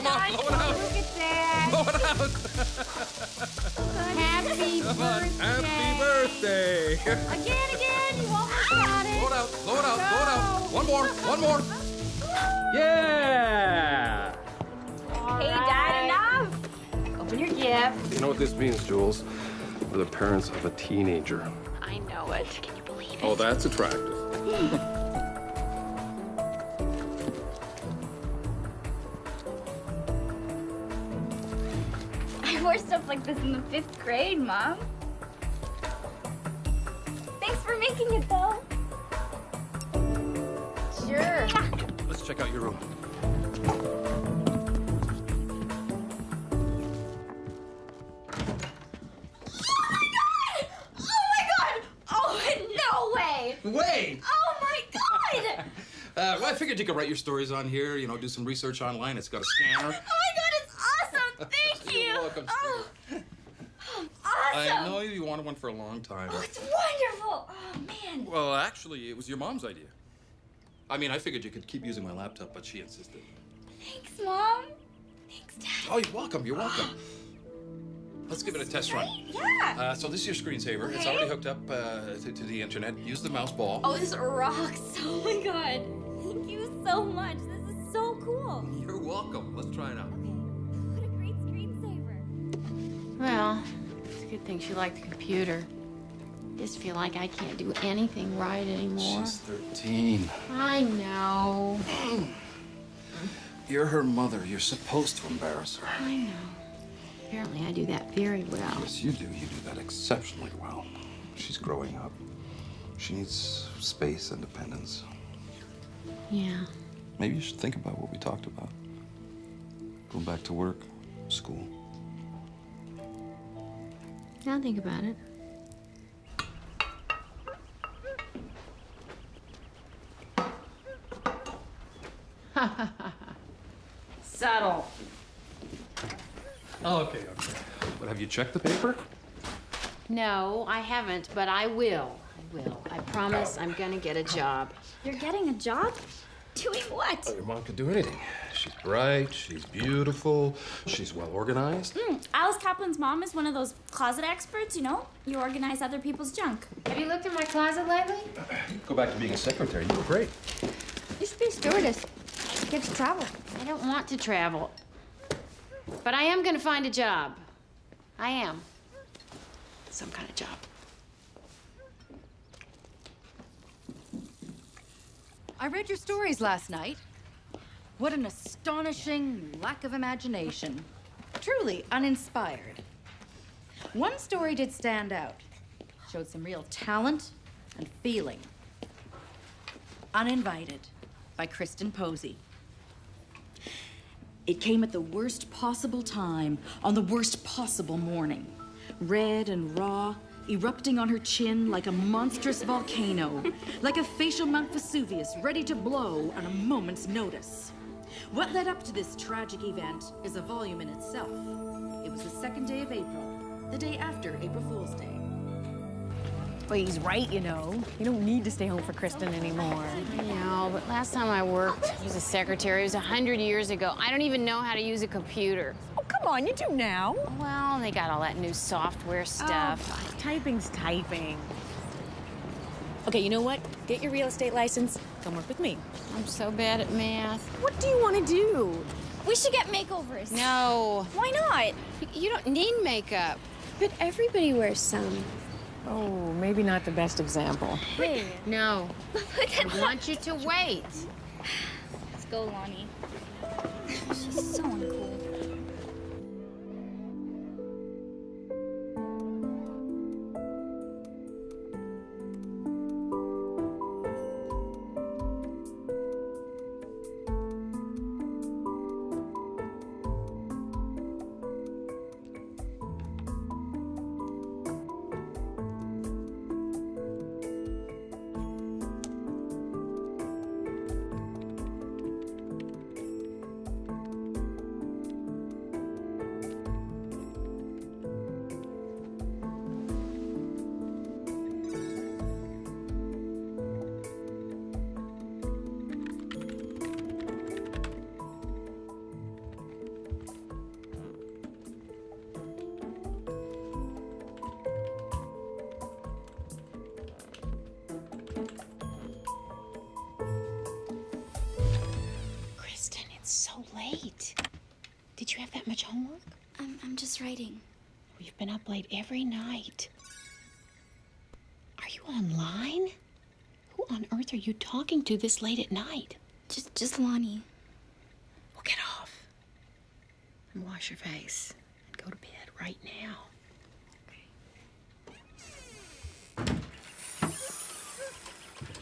Come on, blow it out. Look at that. Blow it out. Happy Come on. birthday. Happy birthday. Again, you almost got it. Blow it out, blow it out, blow it out. One more. Yeah. Hey, Dad, enough. Open your gift. You know what this means, Jules? We're the parents of a teenager. I know it. Can you believe it? Oh, that's attractive. I wore stuff like this in the 5th grade, Mom. Thanks for making it, though. Sure. Let's check out your room. Wait. Oh my God! Well, I figured you could write your stories on here, you know, do some research online. It's got a scanner. Oh my God, it's awesome! Thank you! You're welcome, Oh, Steve. awesome! I know you wanted one for a long time. Oh, it's wonderful! Oh, man. Well, actually, it was your mom's idea. I mean, I figured you could keep using my laptop, but she insisted. Thanks, Mom. Thanks, Dad. Oh, you're welcome. You're welcome. Let's give it a test run. Yeah. So this is your screensaver. It's Okay. already hooked up to the internet. Use the mouse ball. Oh, this rocks. Oh my God. Thank you so much. This is so cool. You're welcome. Let's try it out. Okay. What a great screensaver. Well, it's a good thing she liked the computer. I just feel like I can't do anything right anymore. She's 13. I know. You're her mother. You're supposed to embarrass her. I know. Apparently I do that very well. Yes, you do. You do that exceptionally well. She's growing up. She needs space, independence. Yeah. Maybe you should think about what we talked about. Go back to work, school. I'll think about it. Subtle. Oh, okay. But have you checked the paper? No, I haven't, but I will. I will. I promise I'm gonna get a job. You're getting a job? Doing what? Oh, your mom could do anything. She's bright, she's beautiful, she's well organized. Alice Kaplan's mom is one of those closet experts, you know? You organize other people's junk. Have you looked in my closet lately? Go back to being a secretary. You were great. You should be a stewardess. Get to travel. I don't want to travel. But I am gonna find a job. I am. Some kind of job. I read your stories last night. What an astonishing lack of imagination. Truly uninspired. One story did stand out. Showed some real talent and feeling. Uninvited by Kristen Posey. It came at the worst possible time, on the worst possible morning. Red and raw, erupting on her chin like a monstrous volcano, like a facial Mount Vesuvius ready to blow on a moment's notice. What led up to this tragic event is a volume in itself. It was the 2nd day of April, the day after April Fool's Day. Well, he's right, you know. You don't need to stay home for Kristen anymore. I know, but last time I worked as a secretary, it was 100 years ago. I don't even know how to use a computer. Oh, come on, you do now. Well, they got all that new software stuff. Oh, typing's typing. Okay, you know what? Get your real estate license. Come work with me. I'm so bad at math. What do you want to do? We should get makeovers. No. Why not? You don't need makeup. But everybody wears some. Oh, maybe not the best example. Hey. No. I want you to wait. Let's go, Lonnie. She's so uncool. much homework? I'm just writing. You've been up late every night. Are you online? Who on earth are you talking to this late at night? Just Lonnie. Well, get off. And wash your face. And go to bed right now.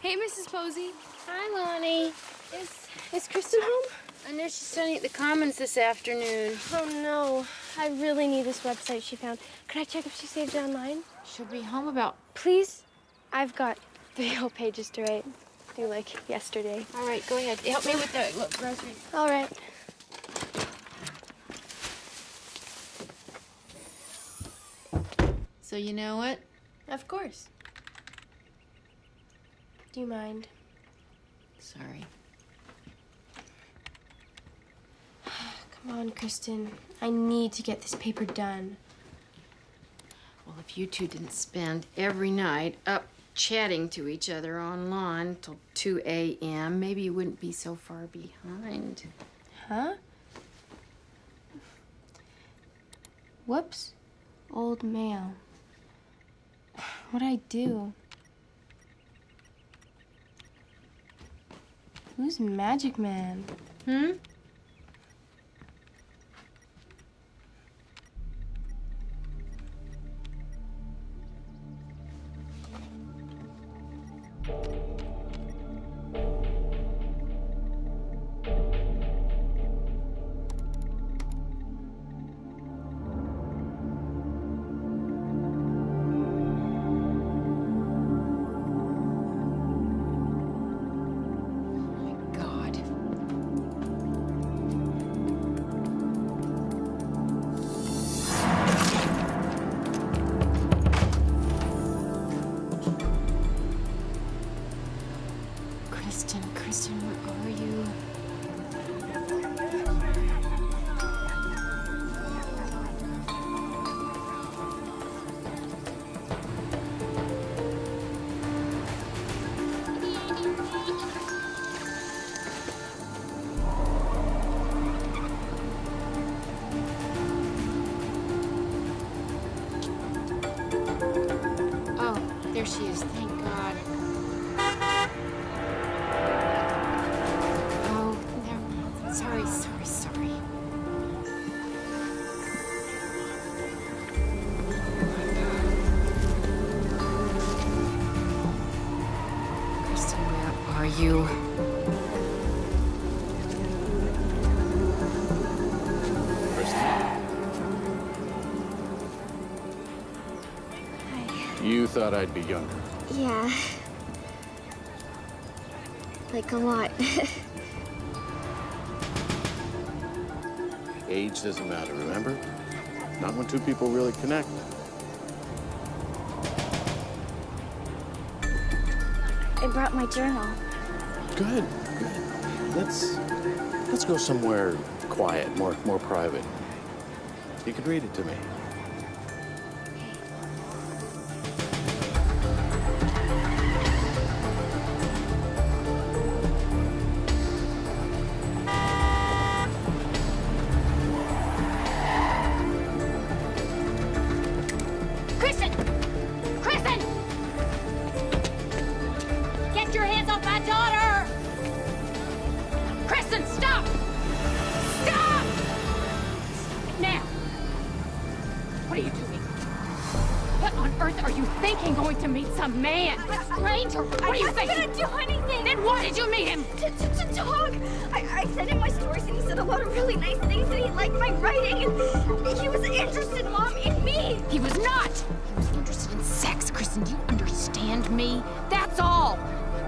Hey, Mrs. Posey. Hi, Lonnie. Is Kristen home? I know she's studying at the Commons this afternoon. Oh, no. I really need this website she found. Could I check if she saved it online? She'll be home about... Please? I've got 3 whole pages to write. Due like yesterday. All right, go ahead. Help me with the groceries. All right. So you know it? Of course. Do you mind? Sorry. Come on, Kristen. I need to get this paper done. Well, if you two didn't spend every night up chatting to each other online till 2 a.m., maybe you wouldn't be so far behind. Huh? Whoops. Old mail. What'd I do? Who's Magic Man? Hmm? Kristen, where are you? Oh, there she is, thank God. Oh, never. Sorry. Kristen, where are you? You thought I'd be younger. Yeah. Like a lot. Age doesn't matter, remember? Not when two people really connect. I brought my journal. Good. Let's go somewhere quiet, more private. You can read it to me. Kristen! Get your hands off my daughter! Kristen, stop! Stop! Now! What are you doing? What on earth are you thinking going to meet some man? A stranger? What are you thinking? I wasn't gonna do anything! Then why did you meet him? To talk! I sent him my stories and he said a lot of really nice things and he liked my writing and he was interested, Mom, in me! He was not! He was interested in sex, Kristen. Do you understand me? That's all!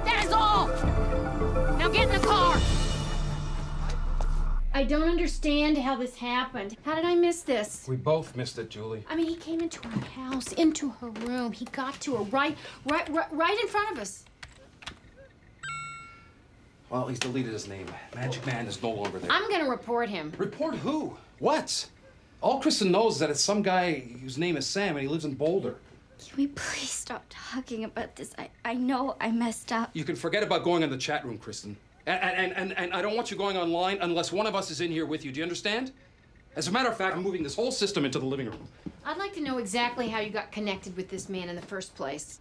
That is all! Now get in the car! I don't understand how this happened. How did I miss this? We both missed it, Julie. I mean, he came into her house, into her room. He got to her right in front of us. Well, he's deleted his name. Magic Man is no longer there. I'm gonna report him. Report who? What? All Kristen knows is that it's some guy whose name is Sam and he lives in Boulder. Can we please stop talking about this? I know I messed up. You can forget about going in the chat room, Kristen. And I don't want you going online unless one of us is in here with you. Do you understand? As a matter of fact, I'm moving this whole system into the living room. I'd like to know exactly how you got connected with this man in the first place.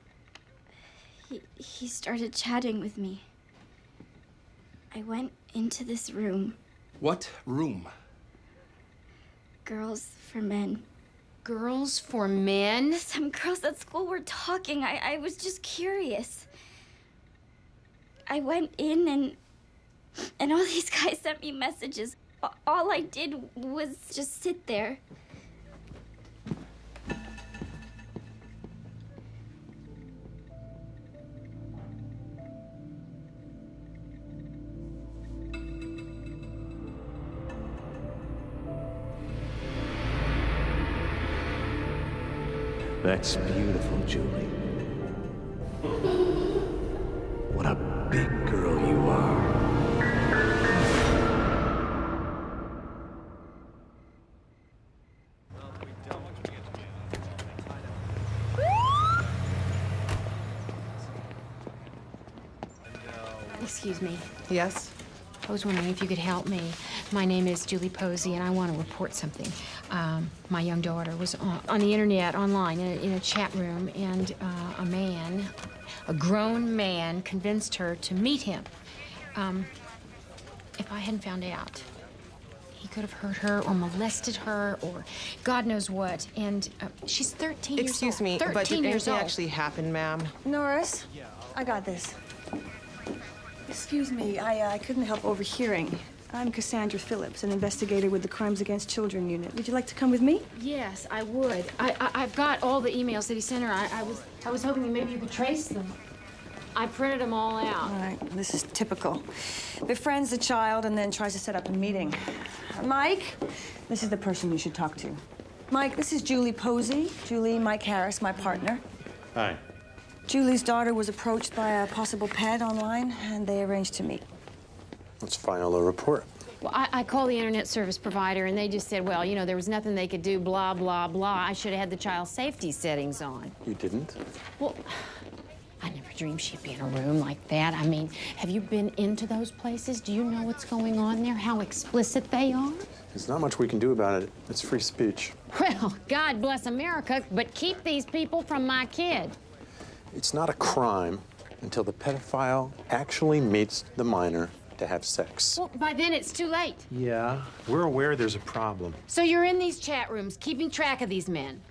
He started chatting with me. I went into this room. What room? Girls for men. Girls for men? Some girls at school were talking. I was just curious. I went in and all these guys sent me messages. All I did was just sit there. That's beautiful, Julie. What a big girl you are. Excuse me. Yes? I was wondering if you could help me. My name is Julie Posey, and I want to report something. My young daughter was on the internet, online, in a chat room, and a grown man, convinced her to meet him. If I hadn't found out, he could have hurt her or molested her or God knows what. And she's 13 years old. Excuse me, but 13 did years anything old. actually happen, ma'am? Norris, I got this. Excuse me, I couldn't help overhearing. I'm Cassandra Phillips, an investigator with the Crimes Against Children Unit. Would you like to come with me? Yes, I would. I've got all the emails that he sent her. I was hoping maybe you could trace them. I printed them all out. All right, this is typical. Befriends the child and then tries to set up a meeting. Mike, this is the person you should talk to. Mike, this is Julie Posey. Julie, Mike Harris, my partner. Hi. Julie's daughter was approached by a possible ped online, and they arranged to meet. Let's file a report. Well, I called the internet service provider, and they just said, well, you know, there was nothing they could do, blah, blah, blah. I should have had the child safety settings on. You didn't? Well, I never dreamed she'd be in a room like that. I mean, have you been into those places? Do you know what's going on there, how explicit they are? There's not much we can do about it. It's free speech. Well, God bless America, but keep these people from my kid. It's not a crime until the pedophile actually meets the minor to have sex. Well, by then it's too late. Yeah, we're aware there's a problem. So you're in these chat rooms, keeping track of these men.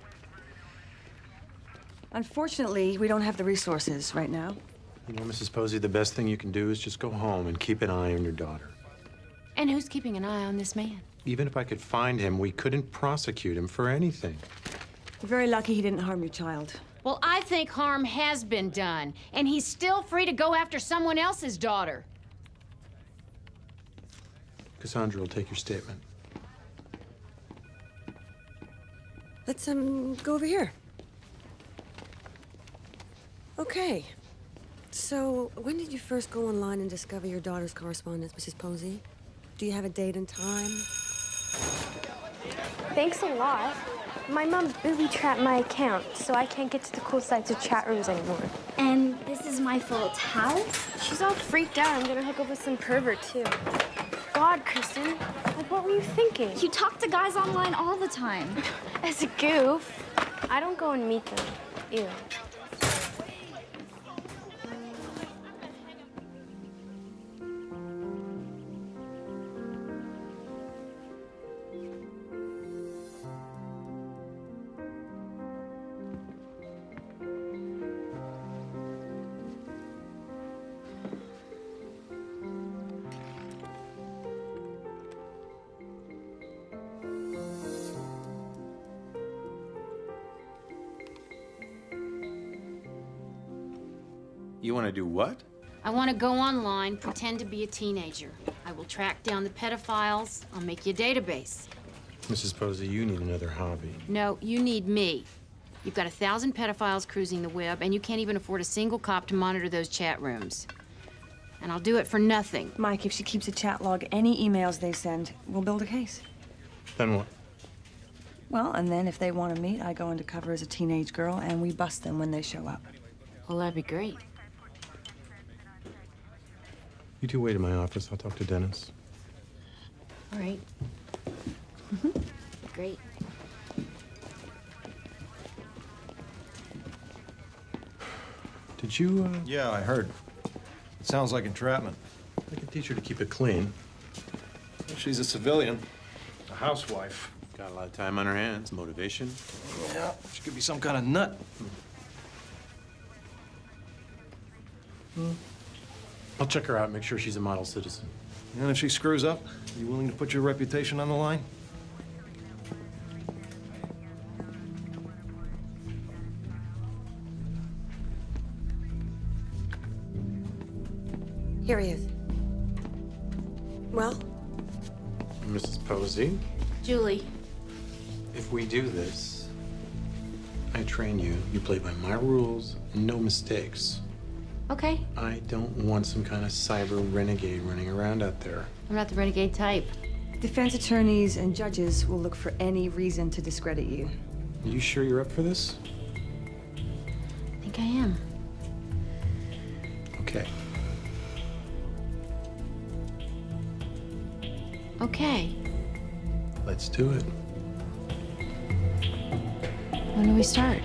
Unfortunately, we don't have the resources right now. You know, Mrs. Posey, the best thing you can do is just go home and keep an eye on your daughter. And who's keeping an eye on this man? Even if I could find him, we couldn't prosecute him for anything. We're very lucky he didn't harm your child. Well, I think harm has been done, and he's still free to go after someone else's daughter. Cassandra will take your statement. Let's, go over here. Okay. So, when did you first go online and discover your daughter's correspondence, Mrs. Posey? Do you have a date and time? Thanks a lot. My mom booby-trapped my account, so I can't get to the cool sites or chat rooms anymore. And this is my full towel? She's all freaked out. I'm gonna hook up with some pervert, too. God, Kristen, like, what were you thinking? You talk to guys online all the time. As a goof. I don't go and meet them. Ew. You want to do what? I want to go online, pretend to be a teenager. I will track down the pedophiles. I'll make you a database. Mrs. Posey, you need another hobby. No, you need me. You've got 1,000 pedophiles cruising the web, and you can't even afford a single cop to monitor those chat rooms. And I'll do it for nothing. Mike, if she keeps a chat log, any emails they send, we'll build a case. Then what? Well, and then if they want to meet, I go undercover as a teenage girl, and we bust them when they show up. Well, that'd be great. You two wait in my office. I'll talk to Dennis. All right. Mm-hmm. great. Did you, Yeah, I heard. It sounds like entrapment. I can teach her to keep it clean. She's a civilian, a housewife. Got a lot of time on her hands. Motivation. Yeah, she could be some kind of nut. I'll check her out, make sure she's a model citizen. And if she screws up, you willing to put your reputation on the line? Here he is. Well? Mrs. Posey, Julie. if we do this, I train you. You play by my rules, no mistakes. Okay. I don't want some kind of cyber renegade running around out there. I'm not the renegade type. Defense attorneys and judges will look for any reason to discredit you. Are you sure you're up for this? I think I am. Okay. Okay. Let's do it. When do we start?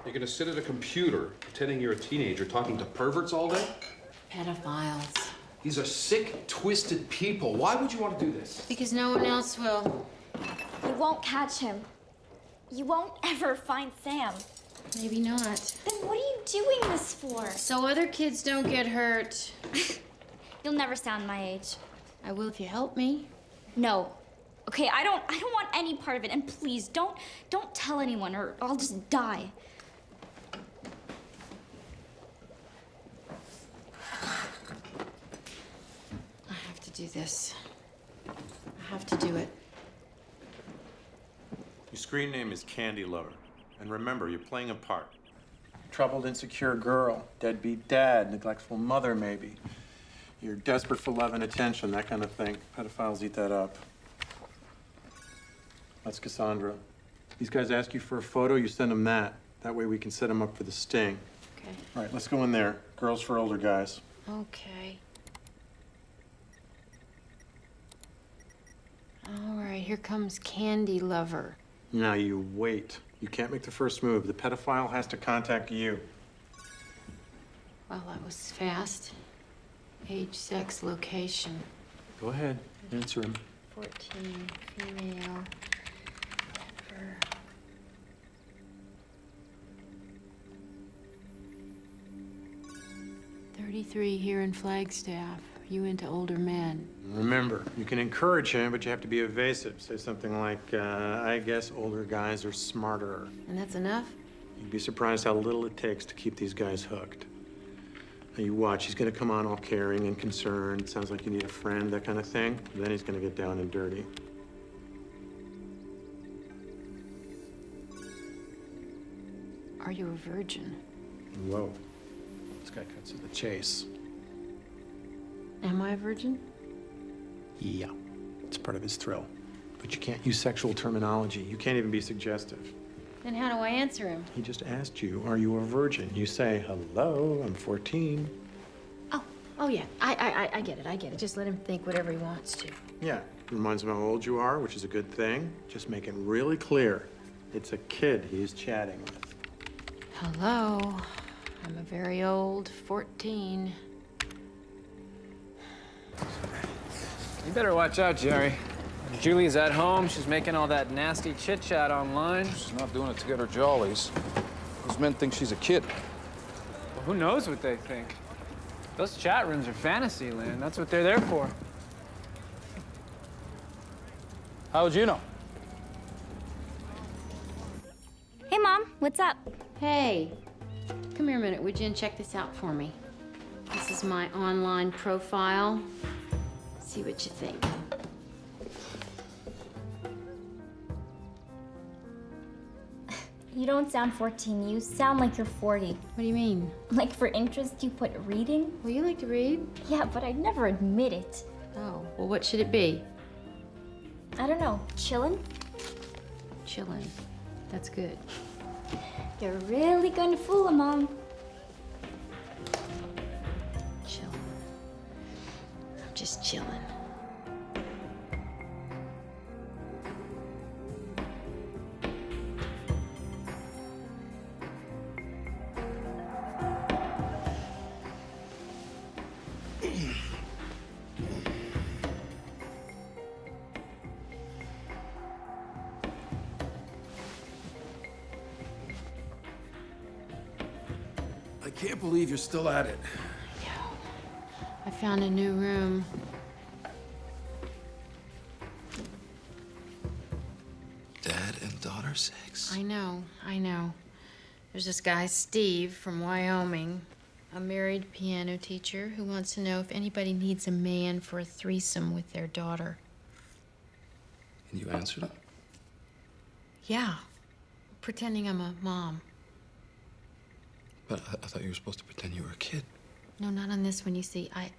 You're gonna sit at a computer pretending you're a teenager talking to perverts all day? Pedophiles. These are sick, twisted people. Why would you want to do this? Because no one else will. You won't catch him. You won't ever find Sam. Maybe not. Then what are you doing this for? So other kids don't get hurt. You'll never sound my age. I will if you help me. No. Okay, I don't want any part of it. And please don't tell anyone or I'll just die. I have to do this. I have to do it. Your screen name is Candy Lover. And remember, you're playing a part. Troubled, insecure girl, deadbeat dad, neglectful mother, maybe. You're desperate for love and attention, that kind of thing. Pedophiles eat that up. That's Cassandra. These guys ask you for a photo, you send them that. That way we can set them up for the sting. Okay. All right, let's go in there. Girls for older guys. Okay. All right, here comes Candy Lover. Now you wait. You can't make the first move. The pedophile has to contact you. Well, that was fast. Age, sex, location. Go ahead, answer him. 14, female, Denver. "33 here in Flagstaff. You into older men?" Remember, you can encourage him, but you have to be evasive. Say something like, I guess older guys are smarter. And that's enough? You'd be surprised how little it takes to keep these guys hooked. Now you watch, he's gonna come on all caring and concerned. Sounds like you need a friend, that kind of thing. Then he's gonna get down and dirty. Are you a virgin? Whoa. This guy cuts to the chase. Am I a virgin? Yeah, it's part of his thrill. But you can't use sexual terminology. You can't even be suggestive. Then how do I answer him? He just asked you, are you a virgin? You say, hello, I'm 14. Oh yeah, I get it, I get it. Just let him think whatever he wants to. Yeah, reminds him how old you are, which is a good thing. Just make it really clear. It's a kid he's chatting with. Hello, I'm a very old 14. You better watch out, Jerry. Julie's at home. She's making all that nasty chit-chat online. She's not doing it to get her jollies. Those men think she's a kid. Well, who knows what they think? Those chat rooms are fantasy land. That's what they're there for. How would you know? Hey, Mom, what's up? Hey, come here a minute, would you, and check this out for me. This is my online profile. See what you think. You don't sound 14. You sound like you're 40. What do you mean? Like for interest, you put reading? Well, you like to read? Yeah, but I'd never admit it. Oh, well, what should it be? I don't know. Chillin'? Chillin'. That's good. You're really going to fool him, Mom. Chillin'. I'm just chilling. I can't believe you're still at it. I found a new room. Dad and daughter sex. I know. There's this guy, Steve, from Wyoming, a married piano teacher who wants to know if anybody needs a man for a threesome with their daughter. And you answered him? Yeah, pretending I'm a mom. But I thought you were supposed to pretend you were a kid. No, not on this one. You see, I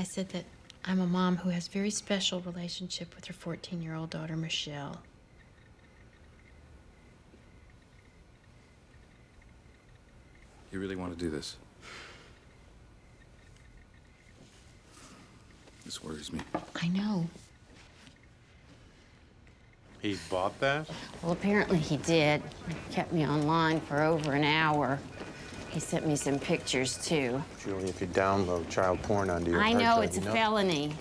said that I'm a mom who has a very special relationship with her 14-year-old daughter, Michelle. You really want to do this? This worries me. I know. He bought that? Well, apparently he did. He kept me online for over an hour. He sent me some pictures, too. Julie, if you download child porn onto your I hard know, drive, it's a you felony.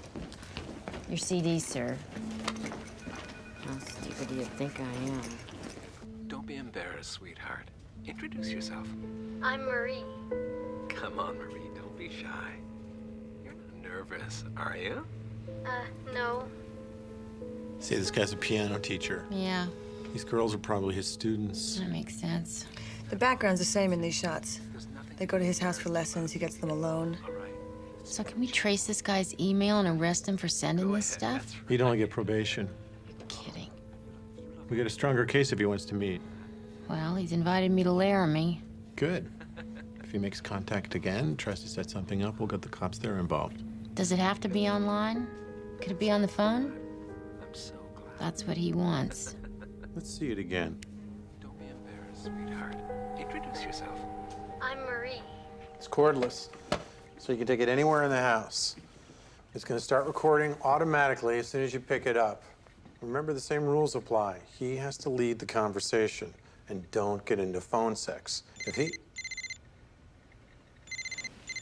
Your CD, sir. How stupid do you think I am? Don't be embarrassed, sweetheart. Introduce yourself. I'm Marie. Come on, Marie, don't be shy. You're not nervous, are you? No. See, this guy's a piano teacher. Yeah, These girls are probably his students. that makes sense. The background's the same in these shots. They go to his house for lessons. He gets them alone. So can we trace this guy's email and arrest him for sending this stuff? He'd only get probation. Kidding. We get a stronger case if he wants to meet. Well, he's invited me to Laramie. Good. If he makes contact again, tries to set something up, we'll get the cops there involved. Does it have to be online? Could it be on the phone? I'm so glad. That's what he wants. Let's see it again. Don't be embarrassed, sweetheart. Introduce yourself. I'm Marie. It's cordless, so you can take it anywhere in the house. It's going to start recording automatically as soon as you pick it up. Remember, the same rules apply. He has to lead the conversation, and don't get into phone sex. If he...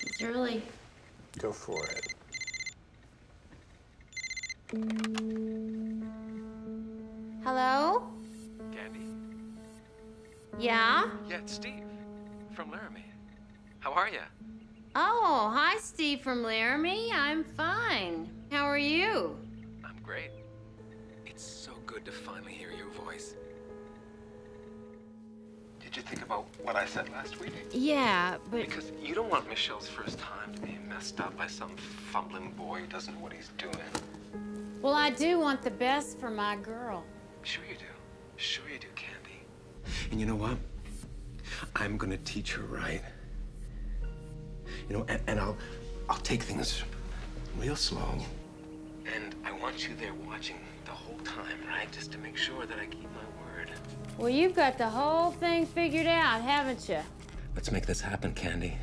It's early. Go for it. Hello? Candy? Yeah? Yeah, it's Steve from Laramie. How are you? Oh, hi, Steve from Laramie. I'm fine. How are you? I'm great. It's so good to finally hear your voice. Did you think about what I said last week? Yeah, but... Because you don't want Michelle's first time to be messed up by some fumbling boy who doesn't know what he's doing. Well, I do want the best for my girl. Sure you do. Sure you do, Candy. And you know what? I'm gonna teach her right. You know, and I'll take things real slow. And I want you there watching the whole time, right? Just to make sure that I keep my word. Well, you've got the whole thing figured out, haven't you? Let's make this happen, Candy.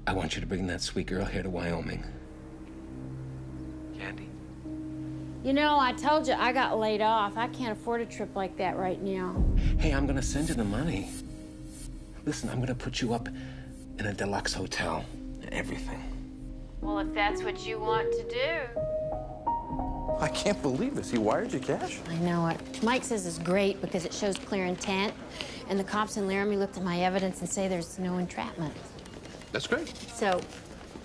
I want you to bring that sweet girl here to Wyoming. Candy? You know, I told you I got laid off. I can't afford a trip like that right now. Hey, I'm gonna send you the money. Listen, I'm gonna put you up in a deluxe hotel and everything. Well, if that's what you want to do. I can't believe this. He wired you cash? I know it. Mike says it's great because it shows clear intent. And the cops in Laramie looked at my evidence and say there's no entrapment. That's great. So,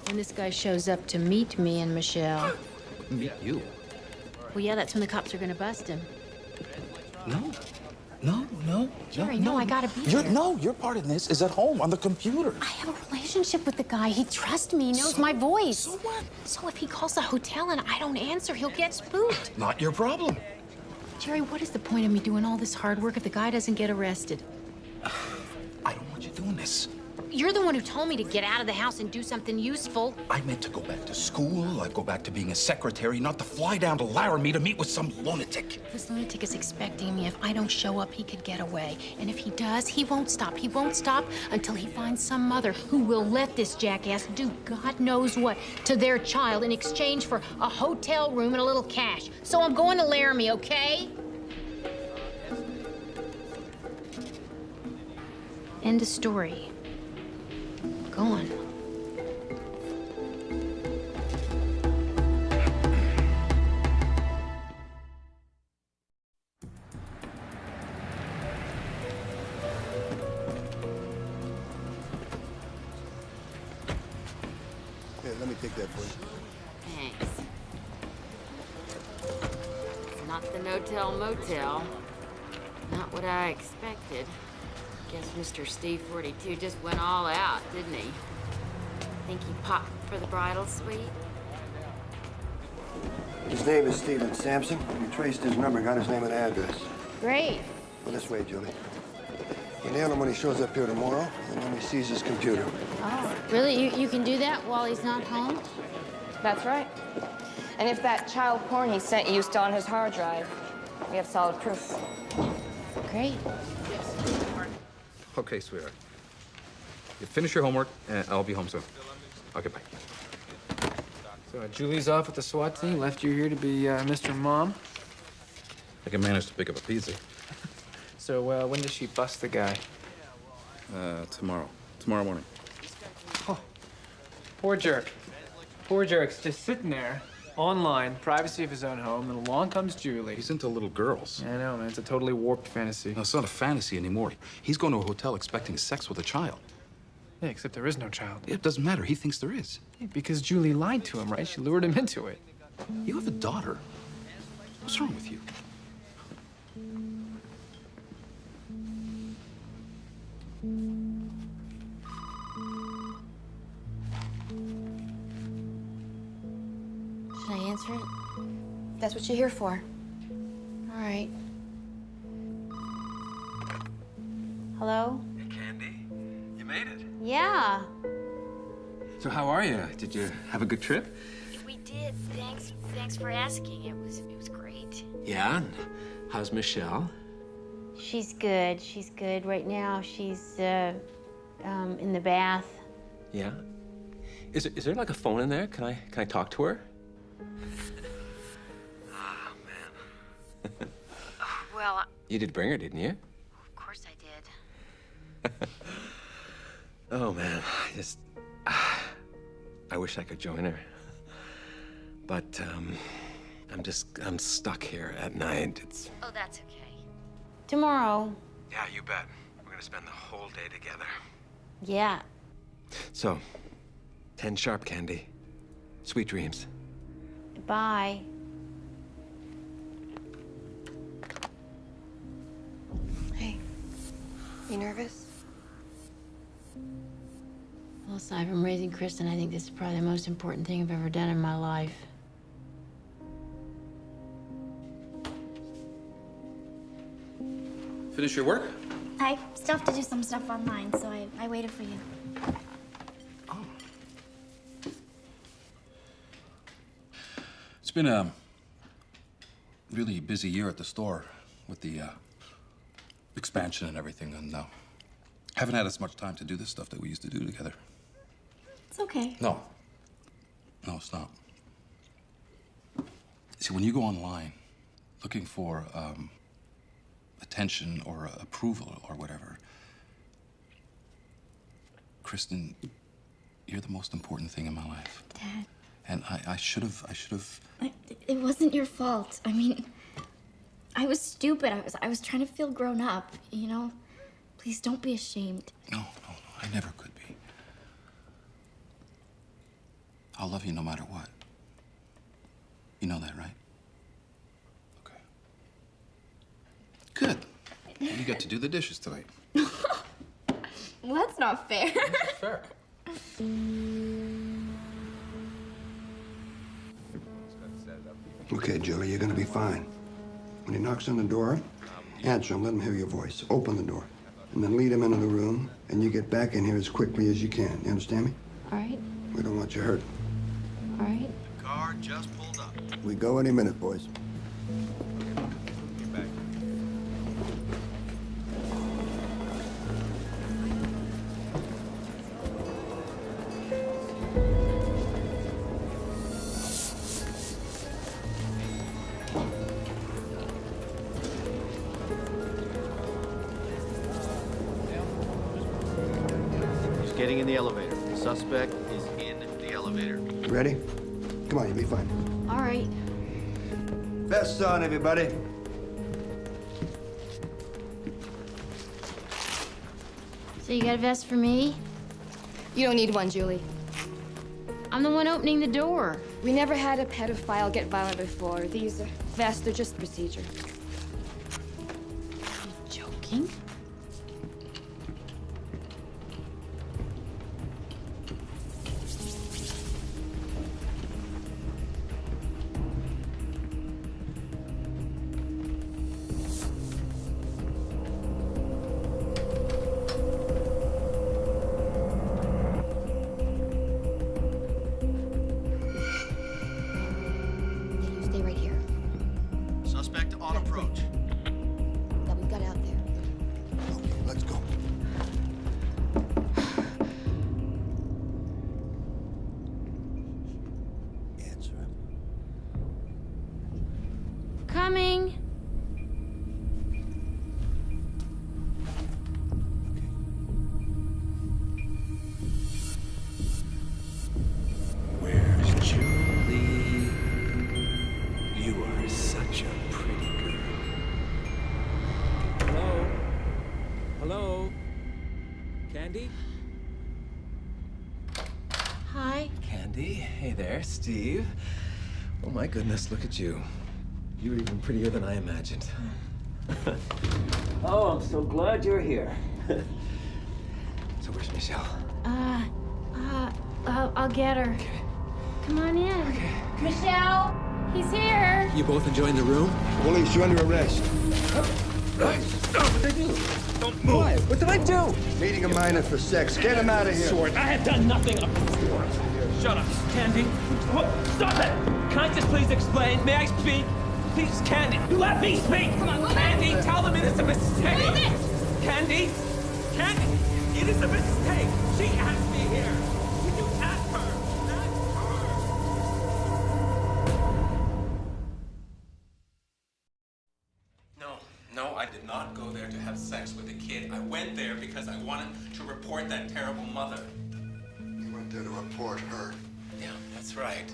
when this guy shows up to meet me and Michelle... Meet you? Well, yeah, that's when the cops are gonna bust him. No. Jerry, no, I gotta be there. No, your part in this is at home on the computer. I have a relationship with the guy. He trusts me. He knows my voice. So what? So if he calls the hotel and I don't answer, he'll get spooked. Not your problem. Jerry, what is the point of me doing all this hard work if the guy doesn't get arrested? I don't want you doing this. You're the one who told me to get out of the house and do something useful. I meant to go back to school, I'd go back to being a secretary, not to fly down to Laramie to meet with some lunatic. This lunatic is expecting me. If I don't show up, he could get away. And if he does, he won't stop. He won't stop until he finds some mother who will let this jackass do God knows what to their child in exchange for a hotel room and a little cash. So I'm going to Laramie, okay? End of story. Going. Here, let me take that for you. Thanks. It's not the no-tell motel. Not what I expected. Guess Mr. Steve 42 just went all out, didn't he? Think he popped for the bridal suite? His name is Stephen Sampson. We traced his number, got his name and address. Great. Well, this way, Julie. We nail him when he shows up here tomorrow, and then we seize his computer. Oh, really? You can do that while he's not home? That's right. And if that child porn he sent you is still on his hard drive, we have solid proof. Great. Okay, sweetheart. You finish your homework, and I'll be home soon. Okay, bye. So Julie's off with the SWAT team, left you here to be Mr. Mom. I can manage to pick up a pizza. So when does she bust the guy? Tomorrow. Tomorrow morning. Oh, poor jerk. Poor jerk's just sitting there, online, privacy of his own home, and along comes Julie. He's into little girls. I know, man. It's a totally warped fantasy. No, it's not a fantasy anymore. He's going to a hotel expecting sex with a child. Yeah, except there is no child. It doesn't matter. He thinks there is. Yeah, because Julie lied to him, right? She lured him into it. You have a daughter. What's wrong with you? Should I answer it? That's what you're here for. All right. Hello? Hey, Candy. You made it. Yeah. So how are you? Did you have a good trip? We did. Thanks for asking. It was great. Yeah. And how's Michelle? She's good. She's good. Right now, she's in the bath. Yeah. Is there like a phone in there? Can I talk to her? Oh man. Well, You did bring her, didn't you? of course I did. Oh man, I wish I could join her. But I'm stuck here at night. Oh, that's okay. Tomorrow. Yeah, you bet. We're gonna spend the whole day together. Yeah. So, 10 sharp, Candy. Sweet dreams. Bye. Hey, you nervous? Well, aside from raising Kristen, I think this is probably the most important thing I've ever done in my life. Finish your work? I still have to do some stuff online, so I waited for you. It's been a really busy year at the store with the expansion and everything, and haven't had as much time to do this stuff that we used to do together. It's okay. No, it's not. See, when you go online looking for attention or approval or whatever, Kristen, you're the most important thing in my life. Dad. And I should have. It wasn't your fault. I mean, I was stupid. I was trying to feel grown up, you know? Please don't be ashamed. No, I never could be. I'll love you no matter what. You know that, right? Okay. Good. Well, you get to do the dishes tonight. Well, that's not fair. It's fair. Okay, Julie, you're gonna be fine. When he knocks on the door, answer him, let him hear your voice. Open the door. and then lead him into the room, and you get back in here as quickly as you can. You understand me? All right. We don't want you hurt. All right. The car just pulled up. We go any minute, boys. Get back. He's getting in the elevator. The suspect is in the elevator. You ready? Come on, you'll be fine. All right. Vests on, everybody. So you got a vest for me? You don't need one, Julie. I'm the one opening the door. We never had a pedophile get violent before. These vests are just procedure. Joking? You stay right here. Suspect on approach. That we got out there. Okay, let's go. Answer him. Coming. Where's Julie? You are such a pretty girl. Hello? Hello? Candy? Hi. Candy, hey there, Steve. Oh my goodness, look at you. You're even prettier than I imagined. Oh, I'm so glad you're here. So where's Michelle? I'll get her. Come on in. Michelle, he's here. You both enjoying the room? Police, you're under arrest. What did I do? Don't move. What did I do? Meeting a minor for sex. Get him out of here. Sword. I have done nothing of the sort. Shut up, Candy. Stop it! Can I just please explain? May I speak? Please, Candy, you let me speak! Come on, move Candy, it. tell them it is a mistake! Move it. Candy! Candy! It is a mistake! She asked me here! Would you ask her? No, I did not go there to have sex with a kid. I went there because I wanted to report that terrible mother. You went there to report her. Yeah, that's right.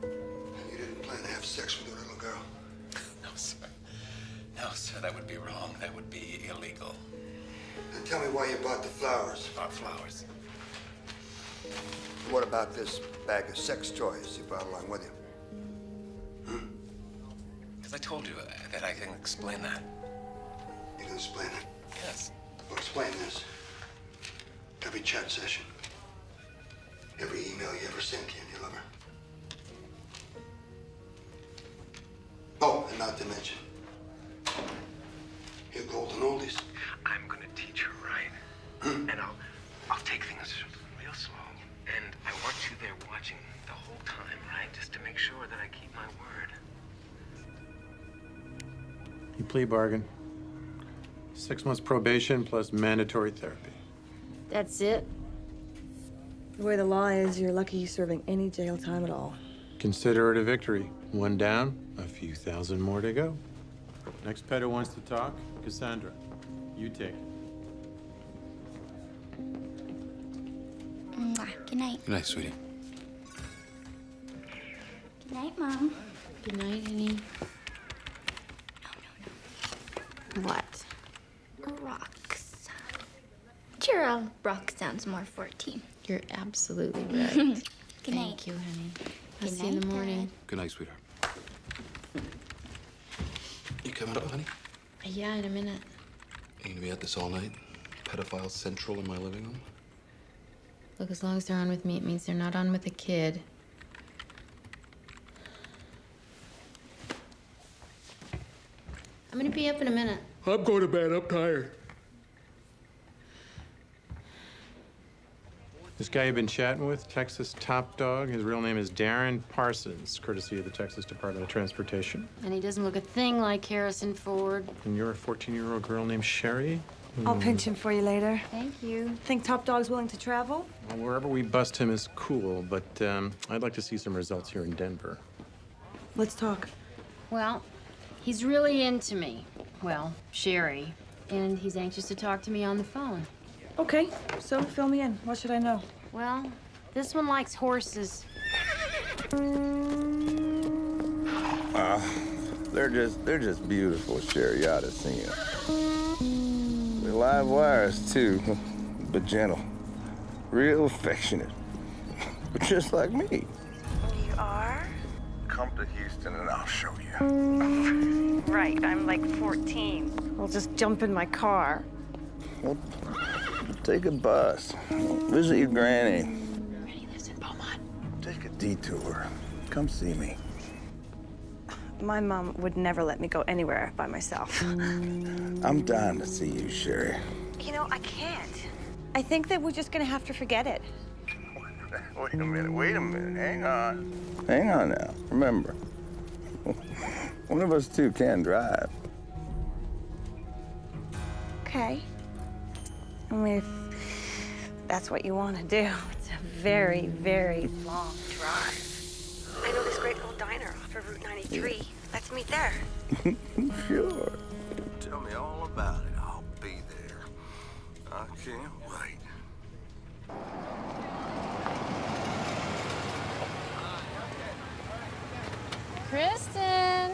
You didn't plan to have sex with a little girl. No, sir. No, sir, that would be wrong. That would be illegal. Then tell me why you bought the flowers. Not flowers. What about this bag of sex toys you brought along with you? Because I told you that I can explain that. You can explain it? Yes. Well, explain this. Every chat session, every email you ever sent Candy Lover. Oh, and not to mention, your golden oldies. I'm gonna teach her right. And I'll take things real slow. And I want you there watching the whole time, right? Just to make sure that I keep my word. You plea bargain. 6 months probation plus mandatory therapy. That's it? The way the law is, you're lucky you're serving any jail time at all. Consider it a victory. 1 down, a few thousand more to go. Next pedo wants to talk. Cassandra, you take it. Good night. Good night, sweetie. Good night, Mom. Good night, honey. What? Rocks. Sure, rock sounds more 14. You're absolutely right. Good night. Thank you, honey. I'll Good see you in the night, morning. Good night, sweetheart. You coming up, honey? Yeah, in a minute. You gonna be at this all night? Pedophile central in my living room? Look, as long as they're on with me, it means they're not on with a kid. I'm gonna be up in a minute. I'm going to bed. I'm tired. This guy you've been chatting with, Texas Top Dog, his real name is Darren Parsons, courtesy of the Texas Department of Transportation. And he doesn't look a thing like Harrison Ford. And you're a 14-year-old girl named Sherry? I'll pinch him for you later. Thank you. Think Top Dog's willing to travel? Well, wherever we bust him is cool, but I'd like to see some results here in Denver. Let's talk. Well, he's really into me. Well, Sherry. And he's anxious to talk to me on the phone. Okay, so fill me in. What should I know? Well, this one likes horses. They're just beautiful, Sherry. You ought to see them. They're live wires, too, but gentle. Real affectionate. But just like me. You are? Come to Houston and I'll show you. Right, I'm like 14. I'll just jump in my car. Well, take a bus. Visit your granny. Granny lives in Beaumont. Take a detour. Come see me. My mom would never let me go anywhere by myself. I'm dying to see you, Sherry. You know, I can't. I think that we're just gonna have to forget it. Wait a minute. Hang on. Hang on now. Remember, one of us two can drive. Okay. I mean, if that's what you want to do. It's a very, very long drive. I know this great old diner off of Route 93. Let's meet there. Sure. Tell me all about it. I'll be there. I can't wait. Kristen!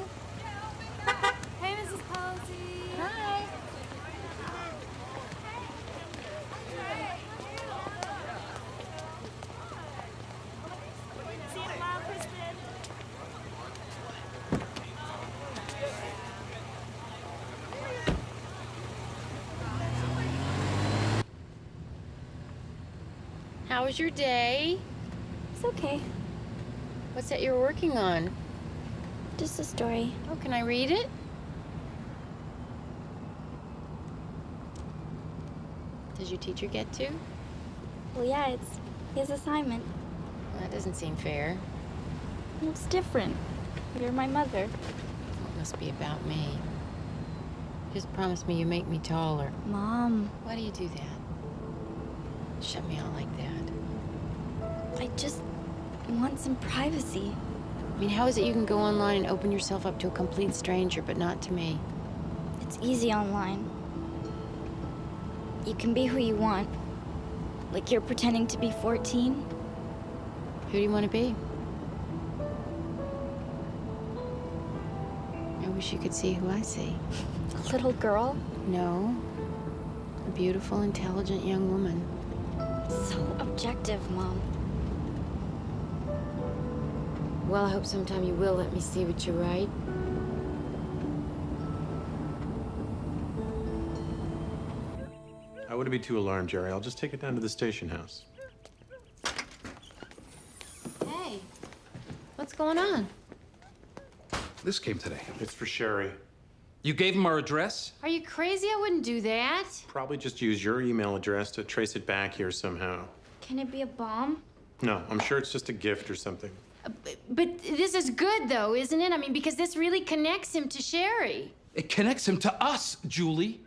Hey, Mrs. Posey. Hi. See you tomorrow, Kristen. How was your day? It's okay. What's that you're working on? Just a story. Oh, can I read it? Does your teacher get to? Well, yeah, it's his assignment. Well, that doesn't seem fair. It's different. You're my mother. It must be about me. Just promise me you make me taller. Mom. Why do you do that? Shut me out like that. I just want some privacy. I mean, how is it you can go online and open yourself up to a complete stranger, but not to me? It's easy online. You can be who you want. Like you're pretending to be 14. Who do you want to be? I wish you could see who I see. A little girl? No. A beautiful, intelligent young woman. So objective, Mom. Well, I hope sometime you will let me see what you write. I wouldn't be too alarmed, Jerry. I'll just take it down to the station house. Hey, what's going on? This came today. It's for Sherry. You gave him our address? Are you crazy? I wouldn't do that. Probably just use your email address to trace it back here somehow. Can it be a bomb? No, I'm sure it's just a gift or something. But this is good, though, isn't it? I mean, because this really connects him to Sherry. It connects him to us, Julie.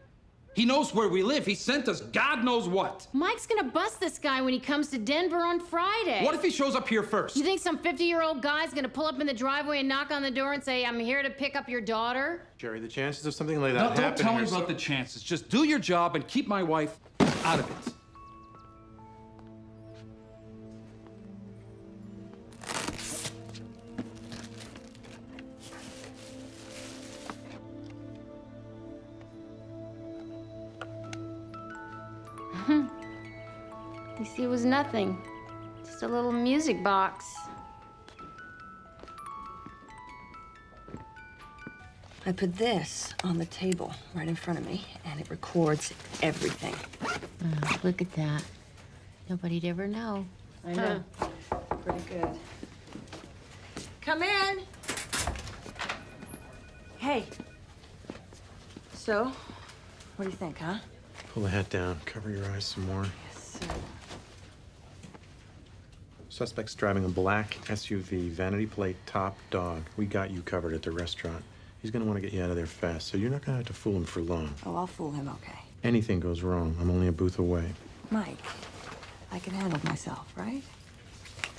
He knows where we live. He sent us God knows what. Mike's gonna bust this guy when he comes to Denver on Friday. What if he shows up here first? You think some 50-year-old guy's gonna pull up in the driveway and knock on the door and say, I'm here to pick up your daughter? Jerry, the chances of something like No, that don't happening tell me are so- about the chances. Just do your job and keep my wife out of it. You see, it was nothing. Just a little music box. I put this on the table right in front of me, and it records everything. Oh, look at that. Nobody'd ever know. I know. Pretty good. Come in. Hey. So, what do you think, huh? Pull the hat down. Cover your eyes some more. Yes, sir. Suspect's driving a black SUV, vanity plate, top dog. We got you covered at the restaurant. He's gonna want to get you out of there fast, so you're not gonna have to fool him for long. Oh, I'll fool him, okay. Anything goes wrong, I'm only a booth away. Mike, I can handle myself, right?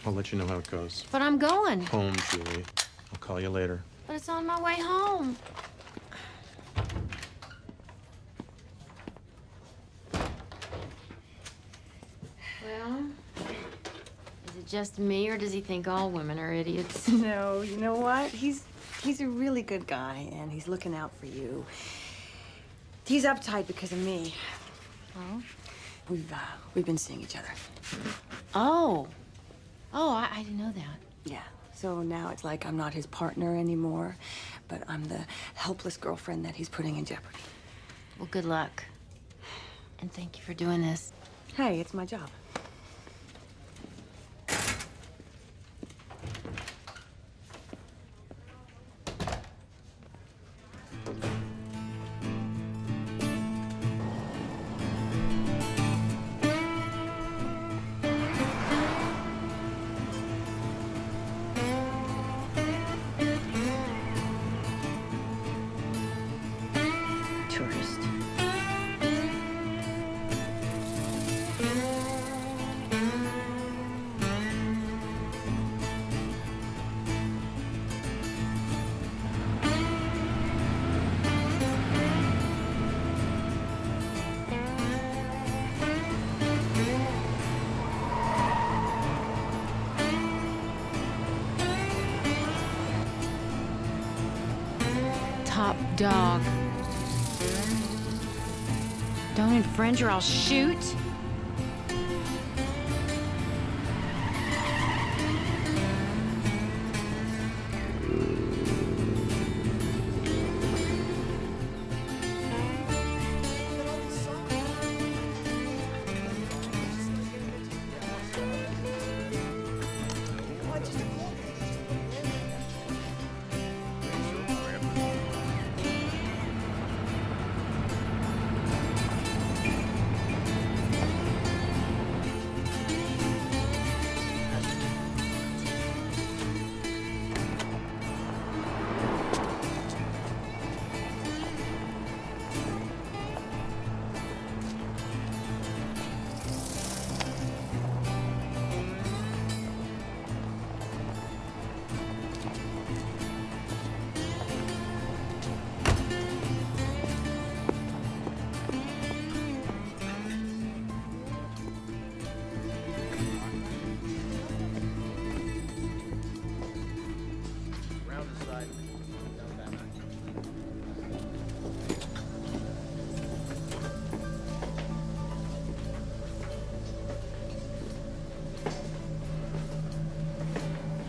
I'll let you know how it goes. But I'm going. Home, Julie. I'll call you later. But it's on my way home. Well, is it just me, or does he think all women are idiots? No, you know what? He's a really good guy, and he's looking out for you. He's uptight because of me. Oh? We've been seeing each other. Oh. Oh, I didn't know that. Yeah. So now it's like I'm not his partner anymore, but I'm the helpless girlfriend that he's putting in jeopardy. Well, good luck. And thank you for doing this. Hey, it's my job. Tourist. Top dog. Don't infringe or I'll shoot.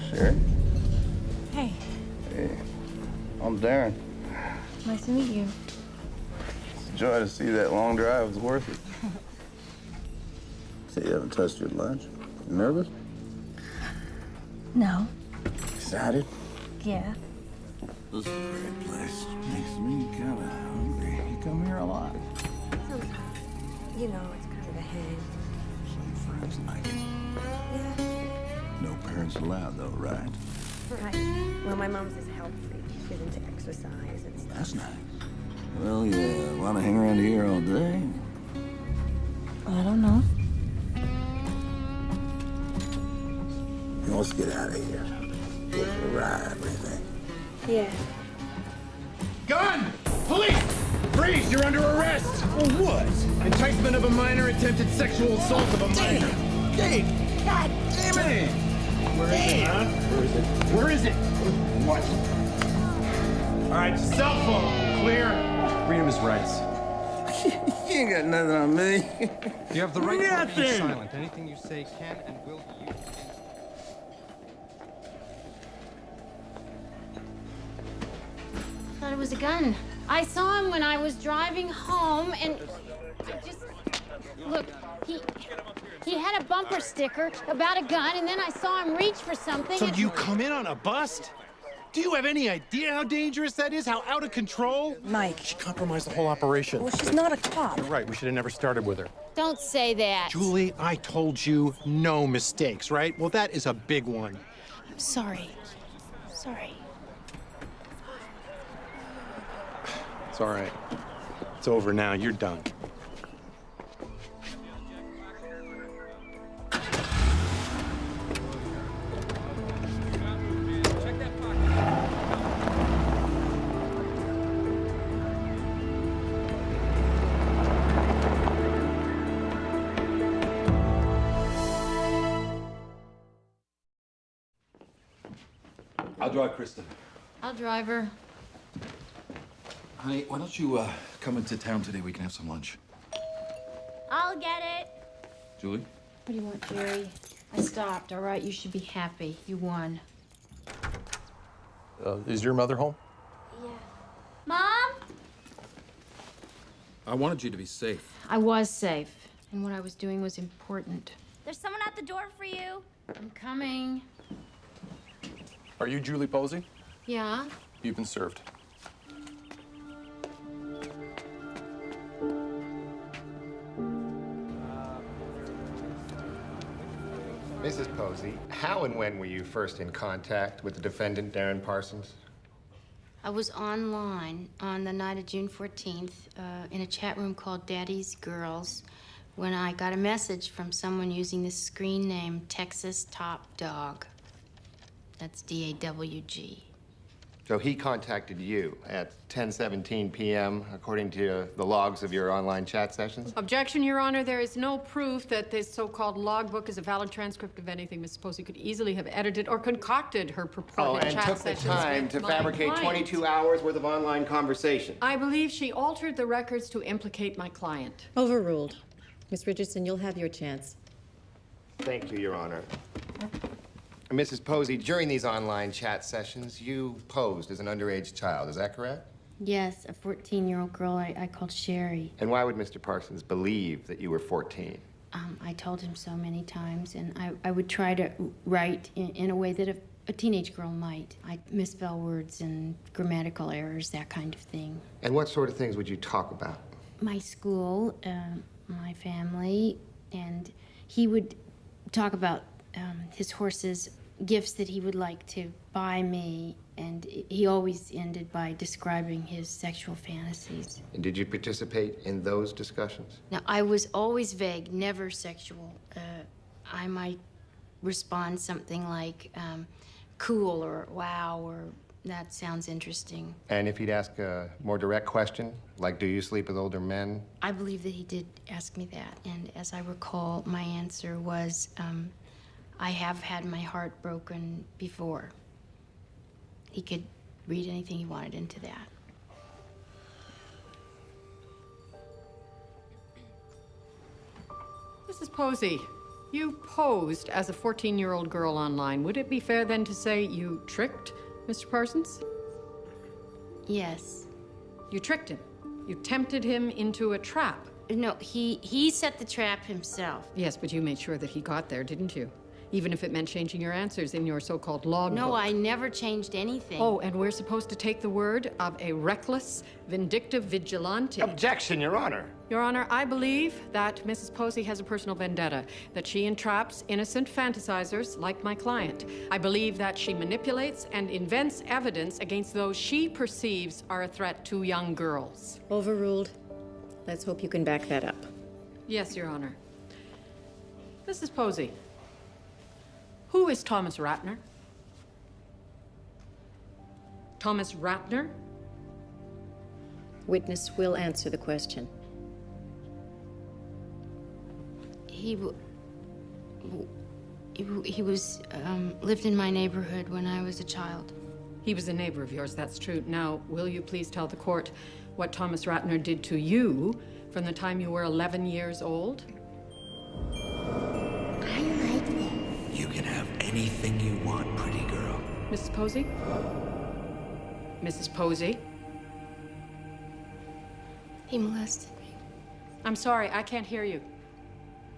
Sherry? Hey, Hey, I'm Darren. nice to meet you. It's a joy to see that long drive was worth it. Say you haven't touched your lunch. You nervous? No. Excited? Yeah. This is a great place. Makes me kind of hungry. You come here a lot. Sometimes. You know, it's kind of a hang. Some friends like it. Yeah. No parents allowed, though, right? Right. Well, my mom's this health freak. She's into exercise and stuff. That's nice. Well, yeah, want to hang around here all day? I don't know. Let's get out of here. Go for a ride, what do you think? Yeah. Gun! Police! Freeze! You're under arrest! For what? Enticement of a minor, attempted sexual assault of a minor. Dave! God damn it! Where is it, huh? Where is it? Where is it? What? All right, cell phone. Clear. Read him his rights. You ain't got nothing on me. You have the right to remain Nothing. silent. Anything you say can and will be used against you. Thought it was a gun. I saw him when I was driving home, and I just look. He had a bumper sticker about a gun, and then I saw him reach for something. So and... you come in on a bust? Do you have any idea how dangerous that is? How out of control? Mike. She compromised the whole operation. Well, she's not a cop. You're right. We should have never started with her. Don't say that. Julie, I told you no mistakes, right? Well, that is a big one. I'm sorry. Sorry. It's all right. It's over now. You're done. I'll drive Kristen. I'll drive her. Honey, why don't you come into town today? We can have some lunch. I'll get it. Julie? What do you want, Jerry? I stopped, all right? You should be happy. You won. Is your mother home? Yeah. Mom? I wanted you to be safe. I was safe, and what I was doing was important. There's someone at the door for you. I'm coming. Are you Julie Posey? Yeah? You've been served. Mrs. Posey, how and when were you first in contact with the defendant, Darren Parsons? I was online on the night of June 14th in a chat room called Daddy's Girls when I got a message from someone using the screen name Texas Top Dog. That's D-A-W-G. So he contacted you at 10:17 p.m., according to the logs of your online chat sessions? Objection, Your Honor. There is no proof that this so-called logbook is a valid transcript of anything Mrs. Posey could easily have edited or concocted her purported and chat took the sessions time with to my fabricate client. 22 hours worth of online conversation. I believe she altered the records to implicate my client. Overruled. Miss Richardson, you'll have your chance. Thank you, Your Honor. Mrs. Posey, during these online chat sessions, you posed as an underage child, is that correct? Yes, a 14-year-old girl I called Sherry. And why would Mr. Parsons believe that you were 14? I told him so many times, and I would try to write in a way that a teenage girl might. I'd misspell words and grammatical errors, that kind of thing. And what sort of things would you talk about? My school, my family, and he would talk about his horses, gifts that he would like to buy me, and he always ended by describing his sexual fantasies. And did you participate in those discussions? Now, I was always vague, never sexual. I might respond something like, cool, or wow, or that sounds interesting. And if he'd ask a more direct question, like, do you sleep with older men? I believe that he did ask me that, and as I recall, my answer was, I have had my heart broken before. He could read anything he wanted into that. Mrs. Posey, you posed as a 14-year-old girl online. Would it be fair then to say you tricked Mr. Parsons? Yes. You tricked him. You tempted him into a trap. No, he set the trap himself. Yes, but you made sure that he got there, didn't you? Even if it meant changing your answers in your so-called logbook. No, I never changed anything. Oh, and we're supposed to take the word of a reckless, vindictive vigilante. Objection, Your Honor. Your Honor, I believe that Mrs. Posey has a personal vendetta, that she entraps innocent fantasizers like my client. I believe that she manipulates and invents evidence against those she perceives are a threat to young girls. Overruled. Let's hope you can back that up. Yes, Your Honor. Mrs. Posey, who is Thomas Ratner? Thomas Ratner? Witness will answer the question. He was, lived in my neighborhood when I was a child. He was a neighbor of yours, that's true. Now, will you please tell the court what Thomas Ratner did to you from the time you were 11 years old? I like that. You can have anything you want, pretty girl. Mrs. Posey? Mrs. Posey? He molested me. I'm sorry, I can't hear you.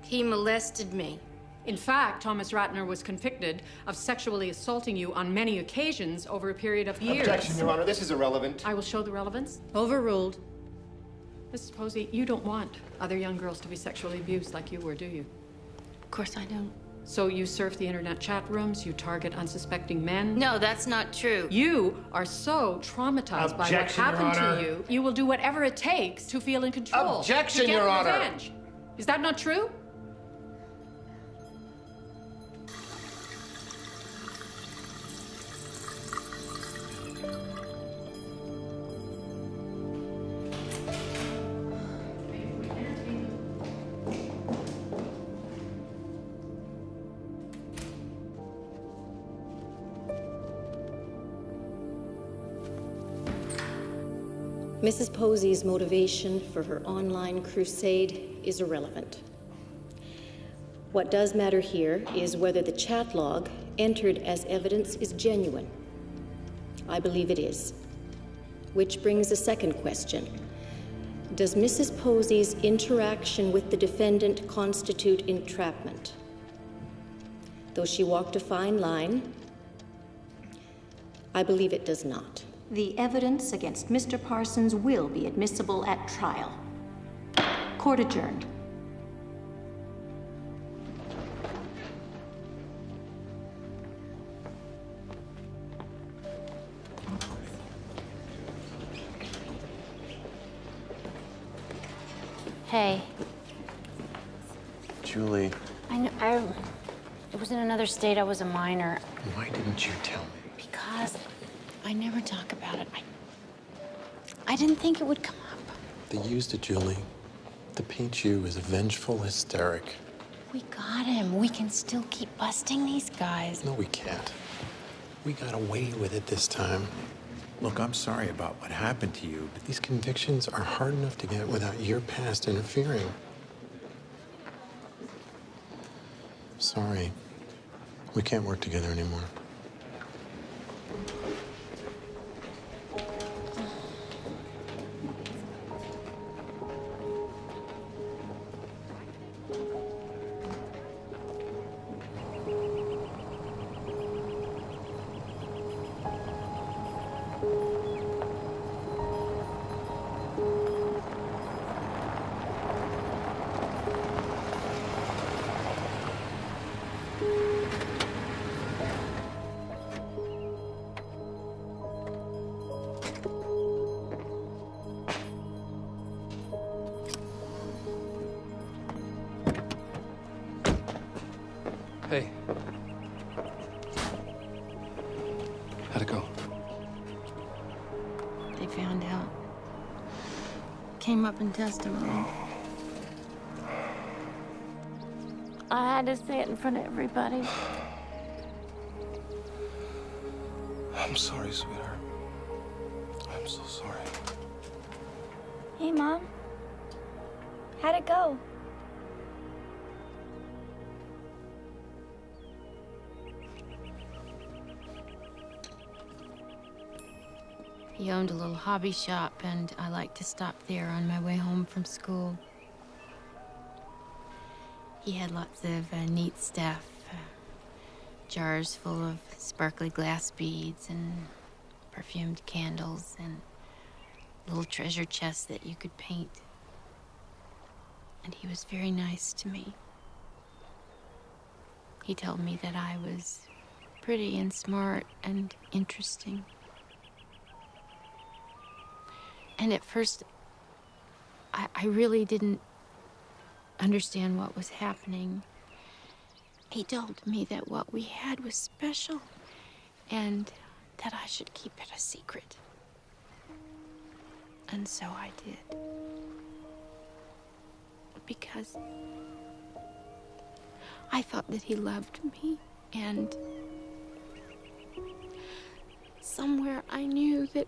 He molested me. In fact, Thomas Ratner was convicted of sexually assaulting you on many occasions over a period of years. Objection, Your Honor. This is irrelevant. I will show the relevance. Overruled. Mrs. Posey, you don't want other young girls to be sexually abused like you were, do you? Of course I don't. So you surf the internet chat rooms, you target unsuspecting men? No, that's not true. You are so traumatized by what Objection, Your happened Honor. to you, you will do whatever it takes to feel in control. Objection, to get Your Honor. revenge. Is that not true? Mrs. Posey's motivation for her online crusade is irrelevant. What does matter here is whether the chat log entered as evidence is genuine. I believe it is. Which brings a second question. Does Mrs. Posey's interaction with the defendant constitute entrapment? Though she walked a fine line, I believe it does not. The evidence against Mr. Parsons will be admissible at trial. Court adjourned. Hey, Julie, I know, it was in another state. I was a minor. why didn't you tell me? Because I never talk about it. I didn't think it would come up. They used it, Julie, to paint you as a vengeful hysteric. We got him. We can still keep busting these guys. No, we can't. We got away with it this time. Look, I'm sorry about what happened to you, but these convictions are hard enough to get without your past interfering. Sorry. We can't work together anymore. Hey. How'd it go? They found out. Came up in testimony. I had to say it in front of everybody. I'm sorry, sweetheart. I'm so sorry. Hey, Mom. How'd it go? He owned a little hobby shop, and I like to stop there on my way home from school. He had lots of neat stuff. Jars full of sparkly glass beads and perfumed candles and little treasure chests that you could paint. And he was very nice to me. He told me that I was pretty and smart and interesting. And at first, I really didn't understand what was happening. He told me that what we had was special and that I should keep it a secret. And so I did. Because I thought that he loved me, and somewhere I knew that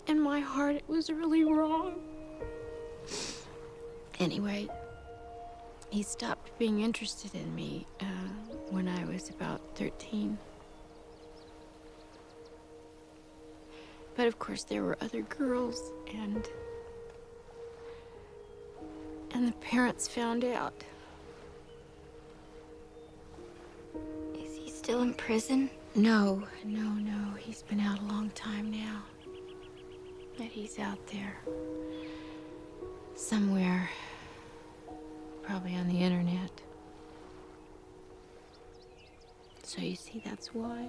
in my heart it was really wrong. Anyway, he stopped being interested in me when I was about 13. But of course there were other girls, and the parents found out. still in prison? No. He's been out a long time now. But he's out there. Somewhere. Probably on the internet. So you see, that's why.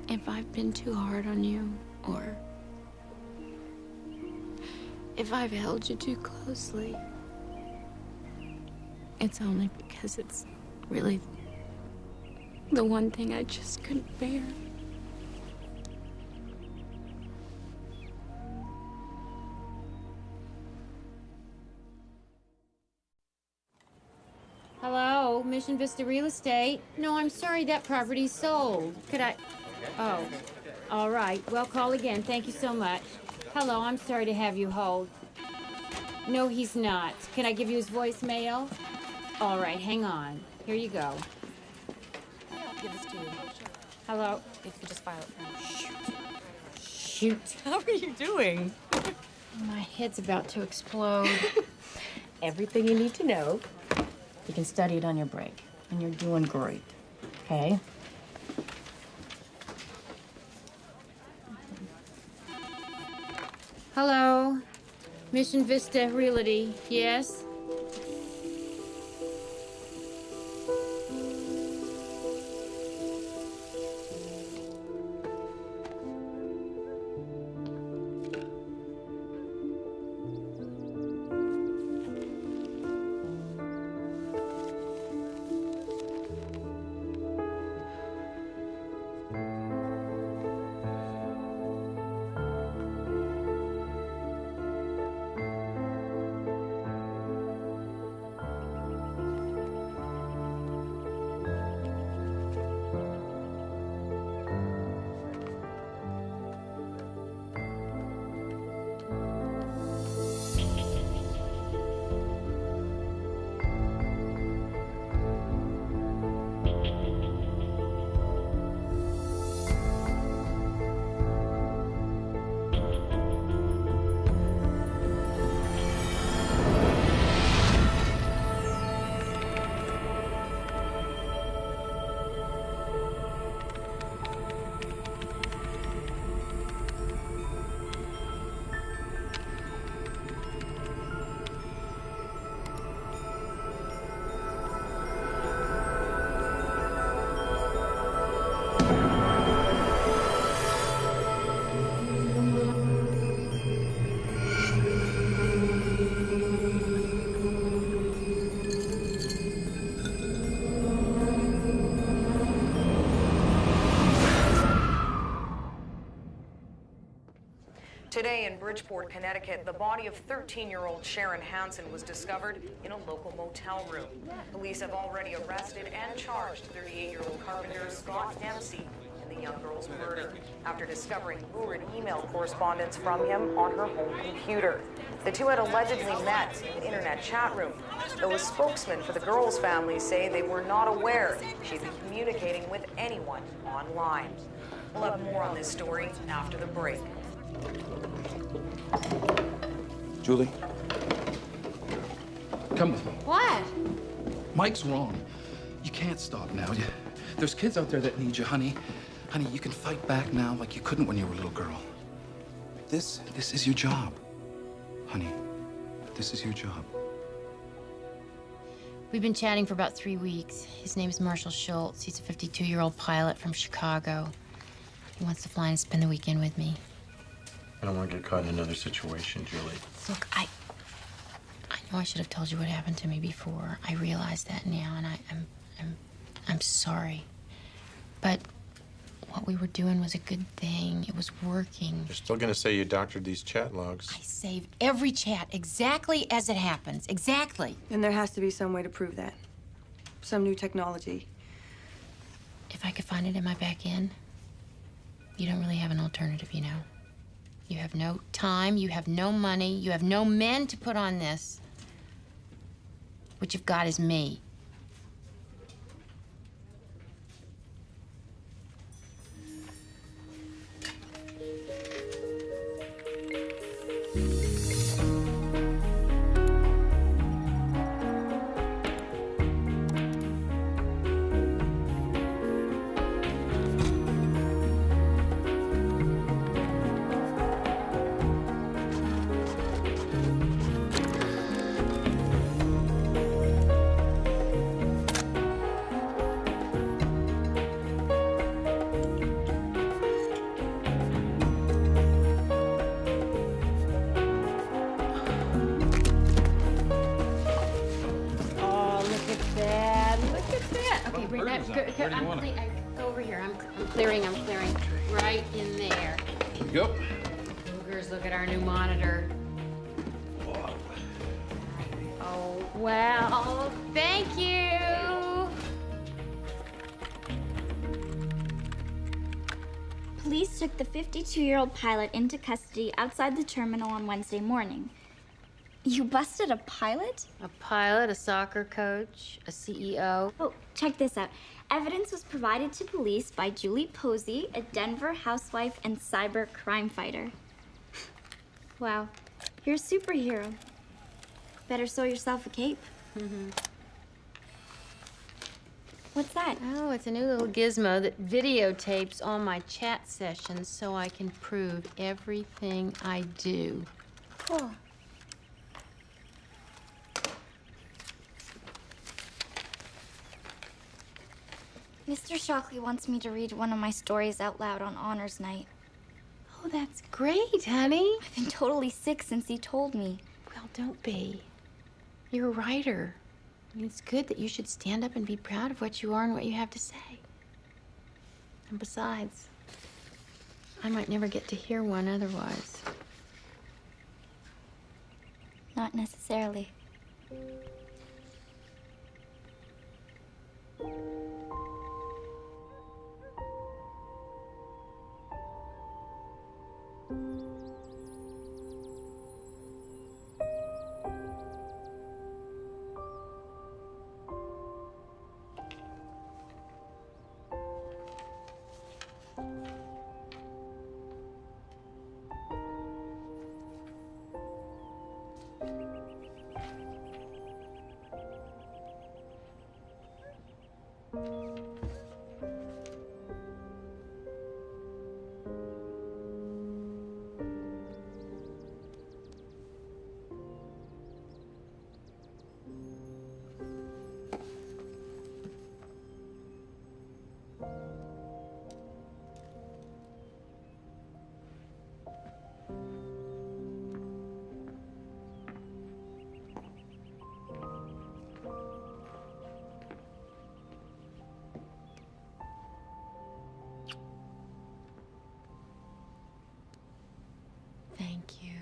If I've been too hard on you, or if I've held you too closely, it's only because it's really the one thing I just couldn't bear. Hello, Mission Vista Real Estate. No, I'm sorry, that property's sold. Could I? Oh, all right. Well, call again. Thank you so much. Hello, I'm sorry to have you hold. No, he's not. Can I give you his voicemail? All right, hang on. Here you go. Give this to you. Hello? If you could just file it for me. Shoot. How are you doing? My head's about to explode. Everything you need to know. You can study it on your break. And you're doing great. Okay? Hello? Mission Vista Realty. Yes? Today in Bridgeport, Connecticut, the body of 13-year-old Sharon Hansen was discovered in a local motel room. Police have already arrested and charged 38-year-old carpenter Scott Dempsey in the young girl's murder after discovering lurid email correspondence from him on her home computer. The two had allegedly met in an internet chat room, though a spokesman for the girl's family say they were not aware she'd been communicating with anyone online. We'll have more on this story after the break. Julie, come with me. What? Mike's wrong. You can't stop now. There's kids out there that need you, honey. Honey, you can fight back now like you couldn't when you were a little girl. This is your job. Honey, this is your job. We've been chatting for about 3 weeks. His name is Marshall Schultz. He's a 52-year-old pilot from Chicago. He wants to fly and spend the weekend with me. I don't want to get caught in another situation, Julie. Look, I know I should have told you what happened to me before. I realize that now, and I'm sorry. But what we were doing was a good thing. It was working. You're still going to say you doctored these chat logs. I saved every chat exactly as it happens. Exactly. And there has to be some way to prove that. Some new technology. If I could find it in my back end, you don't really have an alternative, you know. You have no time, you have no money, you have no men to put on this. What you've got is me. Where do you want it? Go over here. I'm clearing. Right in there. Here we go. Boogers, look at our new monitor. Oh, well, thank you. Police took the 52-year-old pilot into custody outside the terminal on Wednesday morning. You busted a pilot? A pilot, a soccer coach, a CEO. Oh, check this out. Evidence was provided to police by Julie Posey, a Denver housewife and cyber crime fighter. Wow, you're a superhero. Better sew yourself a cape. What's that? Oh, it's a new little gizmo that videotapes all my chat sessions so I can prove everything I do. Cool. Mr. Shockley wants me to read one of my stories out loud on honors night. Oh, that's great, honey. I've been totally sick since he told me. Well, don't be. You're a writer. I mean, it's good that you should stand up and be proud of what you are and what you have to say. And besides, I might never get to hear one otherwise. Not necessarily. Thank you.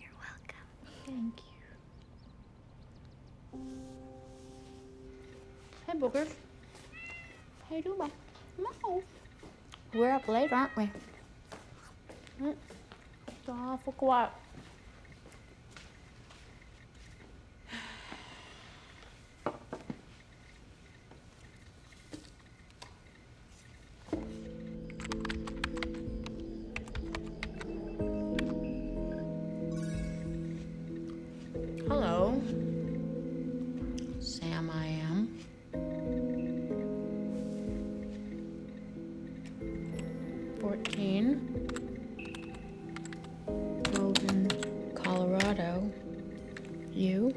You're welcome. Thank you. Hey, Boogers. How you doing, bud? No. We're up late, aren't we? It's awful quiet. Hello. Sam, I am. Golden, Colorado. You?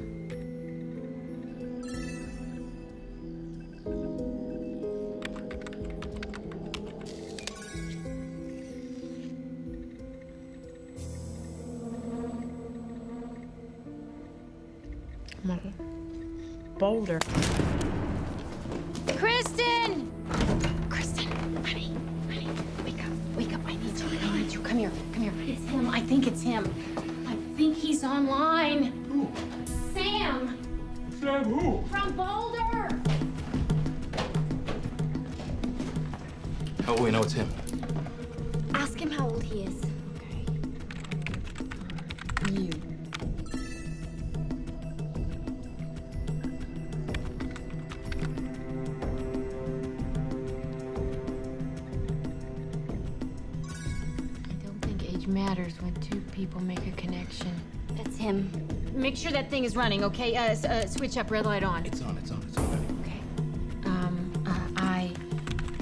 Boulder. Kristen! Kristen, honey, wake up, I need you, come here. It's him, I think it's him. I think he's online. Who? Sam! Sam who? From Boulder! How will we know it's him? Ask him how old he is. You. Matters when two people make a connection. That's him. Make sure that thing is running, okay? Switch up, red light on. It's on. Okay. I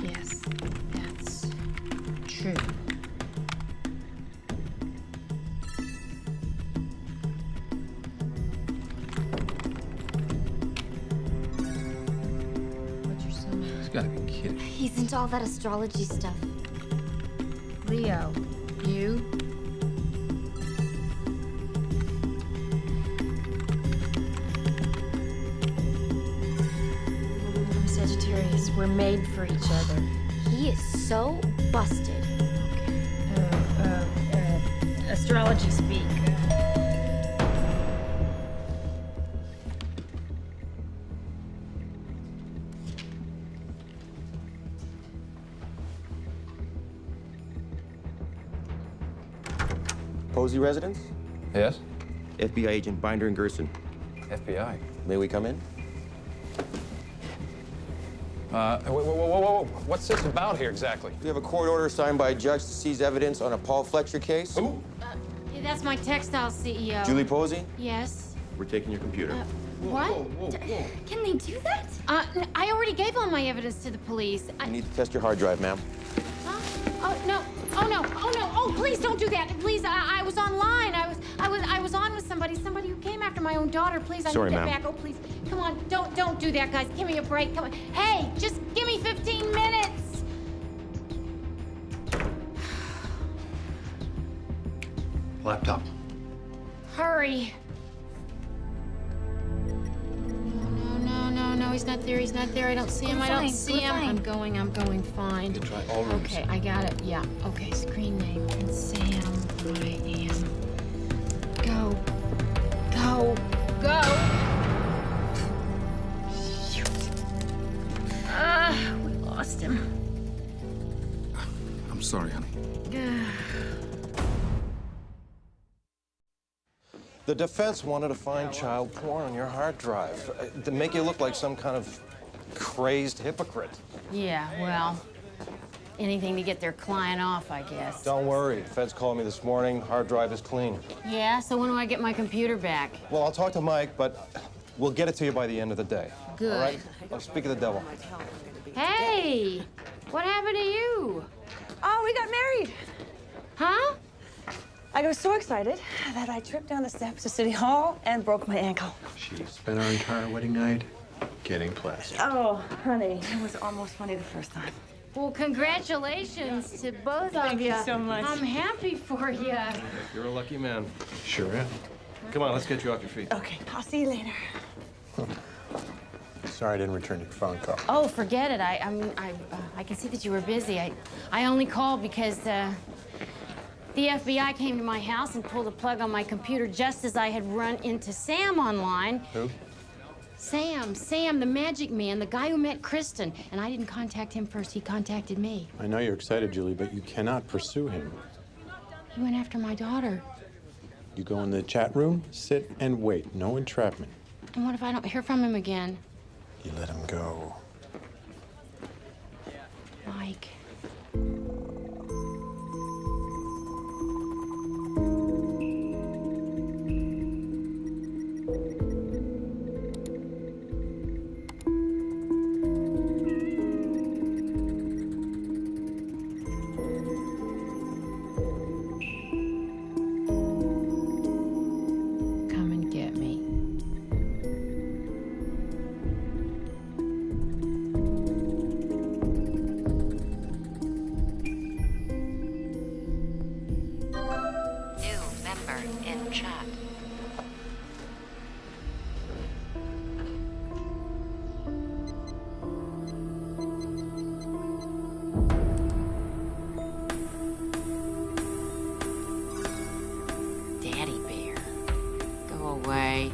guess that's true. What's your son? He's gotta be kidding. He's into all that astrology stuff. Leo, you? I'm Sagittarius. serious. We're made for each other. He is so busted. Astrology speak. Posey residence? Yes? FBI agent Binder and Gerson. FBI? May we come in? Whoa. What's this about here exactly? We have a court order signed by a judge to seize evidence on a Paul Fletcher case. Who? Hey, that's my textile CEO. Julie Posey? Yes. We're taking your computer. What? Can they do that? I already gave all my evidence to the police. We need to test your hard drive, ma'am. Oh no! Oh no! Oh no! Oh, please don't do that! Please, I was online. I was on with somebody who came after my own daughter. Please, I Sorry, need that ma'am. back. Oh, please, come on! Don't do that, guys. Give me a break. Come on. Hey, just give me 15 minutes. Laptop. Hurry. No, he's not there. He's not there. I don't see him. I don't see him. I'm going. Fine. You try all rooms. Okay, I got it. Yeah. Okay, screen name. And Sam. I am. Go. Shoot. We lost him. I'm sorry, honey. The defense wanted to find child porn on your hard drive to make you look like some kind of crazed hypocrite. Yeah, well, anything to get their client off, I guess. Don't worry. The feds called me this morning. Hard drive is clean. Yeah, so when do I get my computer back? Well, I'll talk to Mike, but we'll get it to you by the end of the day. Good. All right? I'll speak of the devil. Hey, what happened to you? Oh, we got married. Huh? I was so excited that I tripped down the steps to City Hall and broke my ankle. She spent our entire wedding night getting plastered. Oh, honey, it was almost funny the first time. Well, congratulations to both of you. Thank you so much. I'm happy for you. You're a lucky man. Sure am. Come on, let's get you off your feet. Okay, I'll see you later. Sorry I didn't return your phone call. Oh, forget it. I can see that you were busy. I only called because the FBI came to my house and pulled a plug on my computer just as I had run into Sam online. Who? Sam, the magic man, the guy who met Kristen. And I didn't contact him first. He contacted me. I know you're excited, Julie, but you cannot pursue him. He went after my daughter. You go in the chat room, sit and wait. No entrapment. And what if I don't hear from him again? You let him go. Mike. Come and get me. New member in chat. Daddy bear. Go away.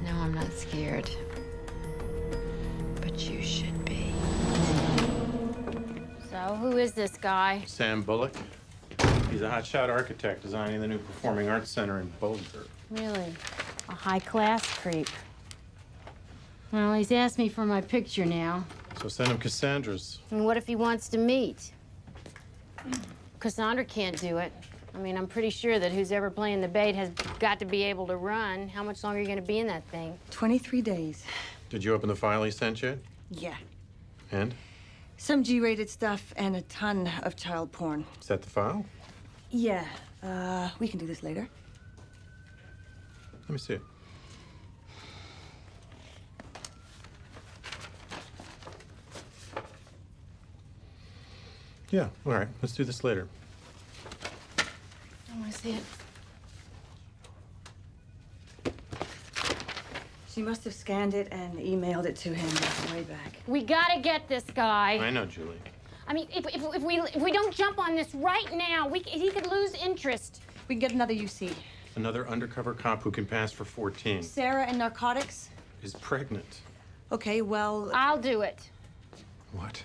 No, I'm not scared. But you should be. So, who is this guy? Sam Bullock. He's a hotshot architect designing the new Performing Arts Center in Boulder. Really? A high-class creep. Well, he's asked me for my picture now. So send him Cassandra's. And what if he wants to meet? Cassandra can't do it. I mean, I'm pretty sure that who's ever playing the bait has got to be able to run. How much longer are you going to be in that thing? 23 days. Did you open the file he sent you? Yeah. And? Some G-rated stuff and a ton of child porn. Is that the file? Yeah. We can do this later. Let me see it. Yeah, all right. Let's do this later. I want to see it. She must have scanned it and emailed it to him way back. We gotta get this guy. I know, Julie. I mean, if we don't jump on this right now, he could lose interest. We can get another UC. Another undercover cop who can pass for 14. Sarah in narcotics? Is pregnant. Okay, well... I'll do it. What?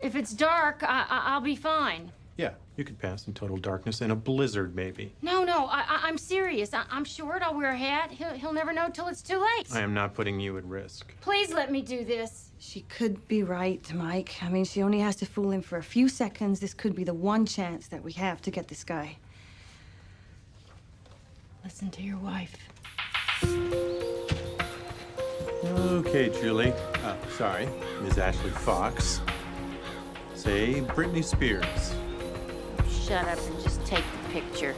If it's dark, I'll be fine. Yeah, you could pass in total darkness in a blizzard, maybe. No, I'm serious. I'm short. I'll wear a hat. He'll never know till it's too late. I am not putting you at risk. Please let me do this. She could be right, Mike. I mean, she only has to fool him for a few seconds. This could be the one chance that we have to get this guy. Listen to your wife. Okay, Julie. Sorry, Ms. Ashley Fox. Say Britney Spears. Shut up and just take the picture.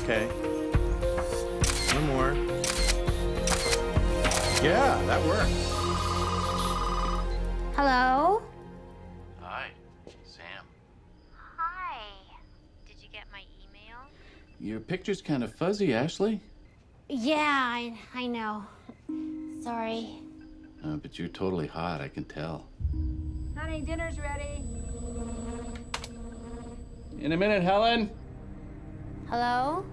Okay. One more. Yeah, that worked. Hello? Hi, Sam. Hi. Did you get my email? Your picture's kind of fuzzy, Ashley. Yeah, I know. Sorry. But you're totally hot, I can tell. Honey, dinner's ready. In a minute, Helen. Hello?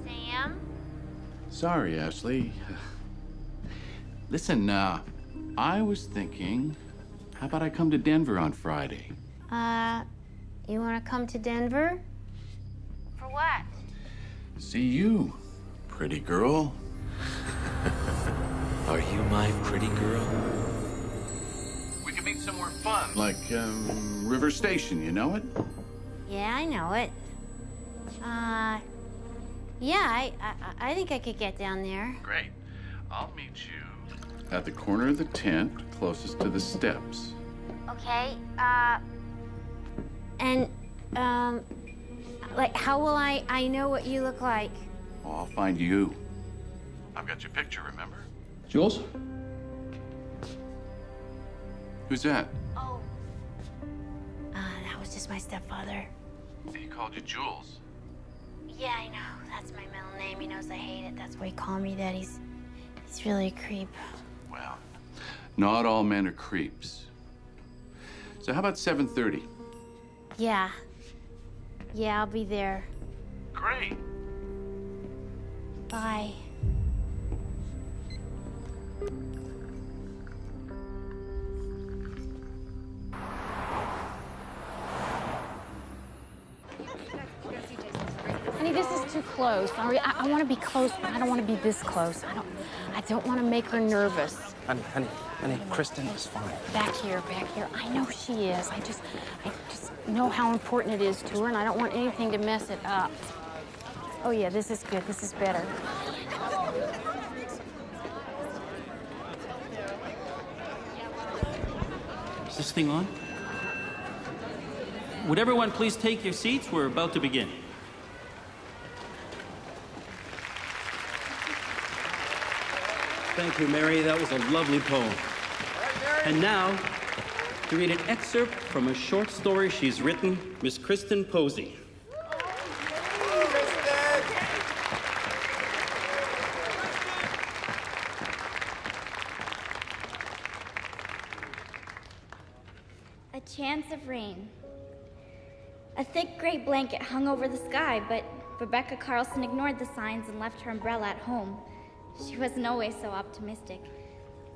Sam? Sorry, Ashley. Listen, I was thinking, how about I come to Denver on Friday? You want to come to Denver? For what? See you, pretty girl. Are you my pretty girl? We can meet somewhere fun. Like, River Station, you know it? Yeah, I know it. Yeah, I think I could get down there. Great. I'll meet you at the corner of the tent, closest to the steps. Okay, and, like, how will I know what you look like? Oh, I'll find you. I've got your picture, remember? Jules? Who's that? Oh. That was just my stepfather. He called you Jules. Yeah, I know. That's my middle name. He knows I hate it. That's why he called me that. He's really a creep. Well, not all men are creeps. So how about 7:30? Yeah. Yeah, I'll be there. Great. Bye. Honey, this is too close. I want to be close, but I don't want to be this close. I don't want to make her nervous. Honey, Kristen is fine. Back here. I know she is. I just know how important it is to her, and I don't want anything to mess it up. Oh yeah, this is good. This is better. Is this thing on? Would everyone please take your seats? We're about to begin. Thank you, Mary. That was a lovely poem. And now, to read an excerpt from a short story she's written, Miss Kristen Posey. A chance of rain. A thick gray blanket hung over the sky, but Rebecca Carlson ignored the signs and left her umbrella at home. She wasn't always so optimistic.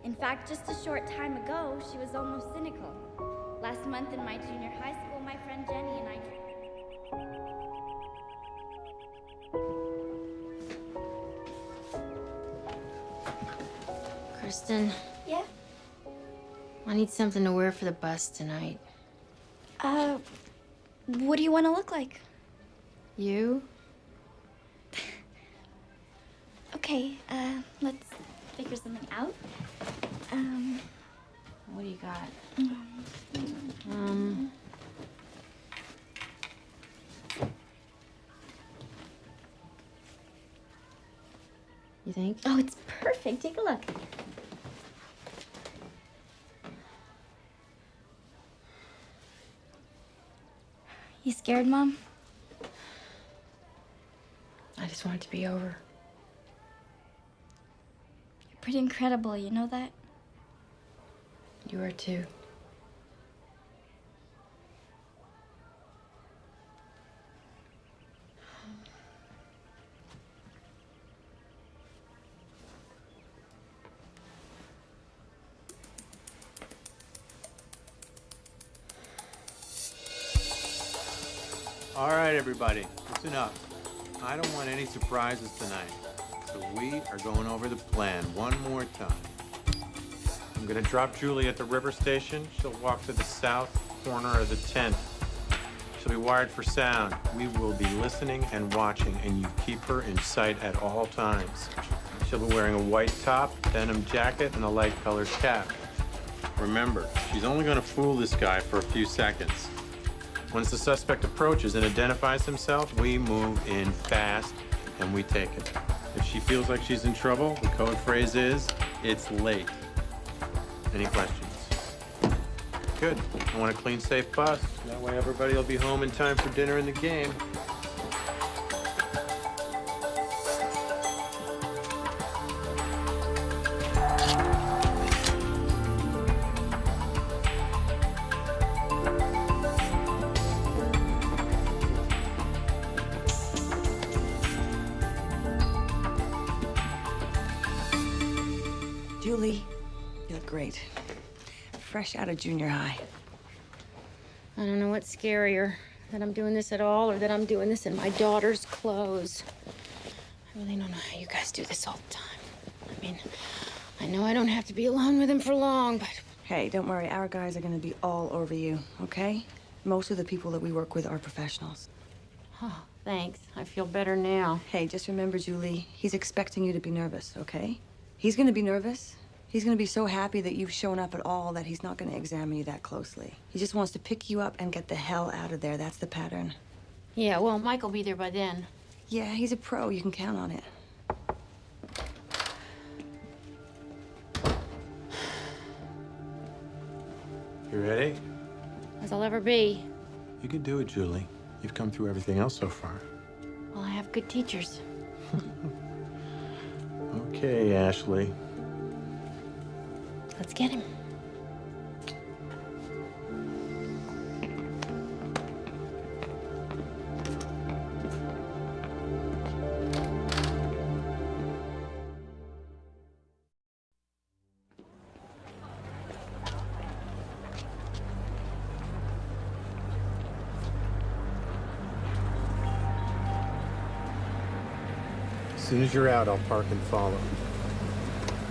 In fact, just a short time ago, she was almost cynical. Last month in my junior high school, my friend Jenny and I... Kristen. Yeah? I need something to wear for the bus tonight. What do you want to look like? You? Okay, let's figure something out. What do you got? You think? Oh, it's perfect. Take a look. You scared, Mom? I just want it to be over. You're pretty incredible, you know that? You are too. All right, everybody, listen up. I don't want any surprises tonight, so we are going over the plan one more time. I'm gonna drop Julie at the river station. She'll walk to the south corner of the tent. She'll be wired for sound. We will be listening and watching, and you keep her in sight at all times. She'll be wearing a white top, denim jacket, and a light-colored cap. Remember, she's only gonna fool this guy for a few seconds. Once the suspect approaches and identifies himself, we move in fast and we take it. If she feels like she's in trouble, the code phrase is, "It's late." Any questions? Good. I want a clean, safe bus. That way everybody will be home in time for dinner and the game. Julie, you look great. Fresh out of junior high. I don't know what's scarier, that I'm doing this at all or that I'm doing this in my daughter's clothes. I really don't know how you guys do this all the time. I mean, I know I don't have to be alone with him for long, but... Hey, don't worry. Our guys are gonna be all over you, okay? Most of the people that we work with are professionals. Oh, thanks. I feel better now. Hey, just remember, Julie, he's expecting you to be nervous, okay? He's gonna be nervous. He's gonna be so happy that you've shown up at all that he's not gonna examine you that closely. He just wants to pick you up and get the hell out of there. That's the pattern. Yeah, well, Mike will be there by then. Yeah, he's a pro. You can count on it. You ready? As I'll ever be. You can do it, Julie. You've come through everything else so far. Well, I have good teachers. Okay, Ashley. Let's get him. As soon as you're out, I'll park and follow.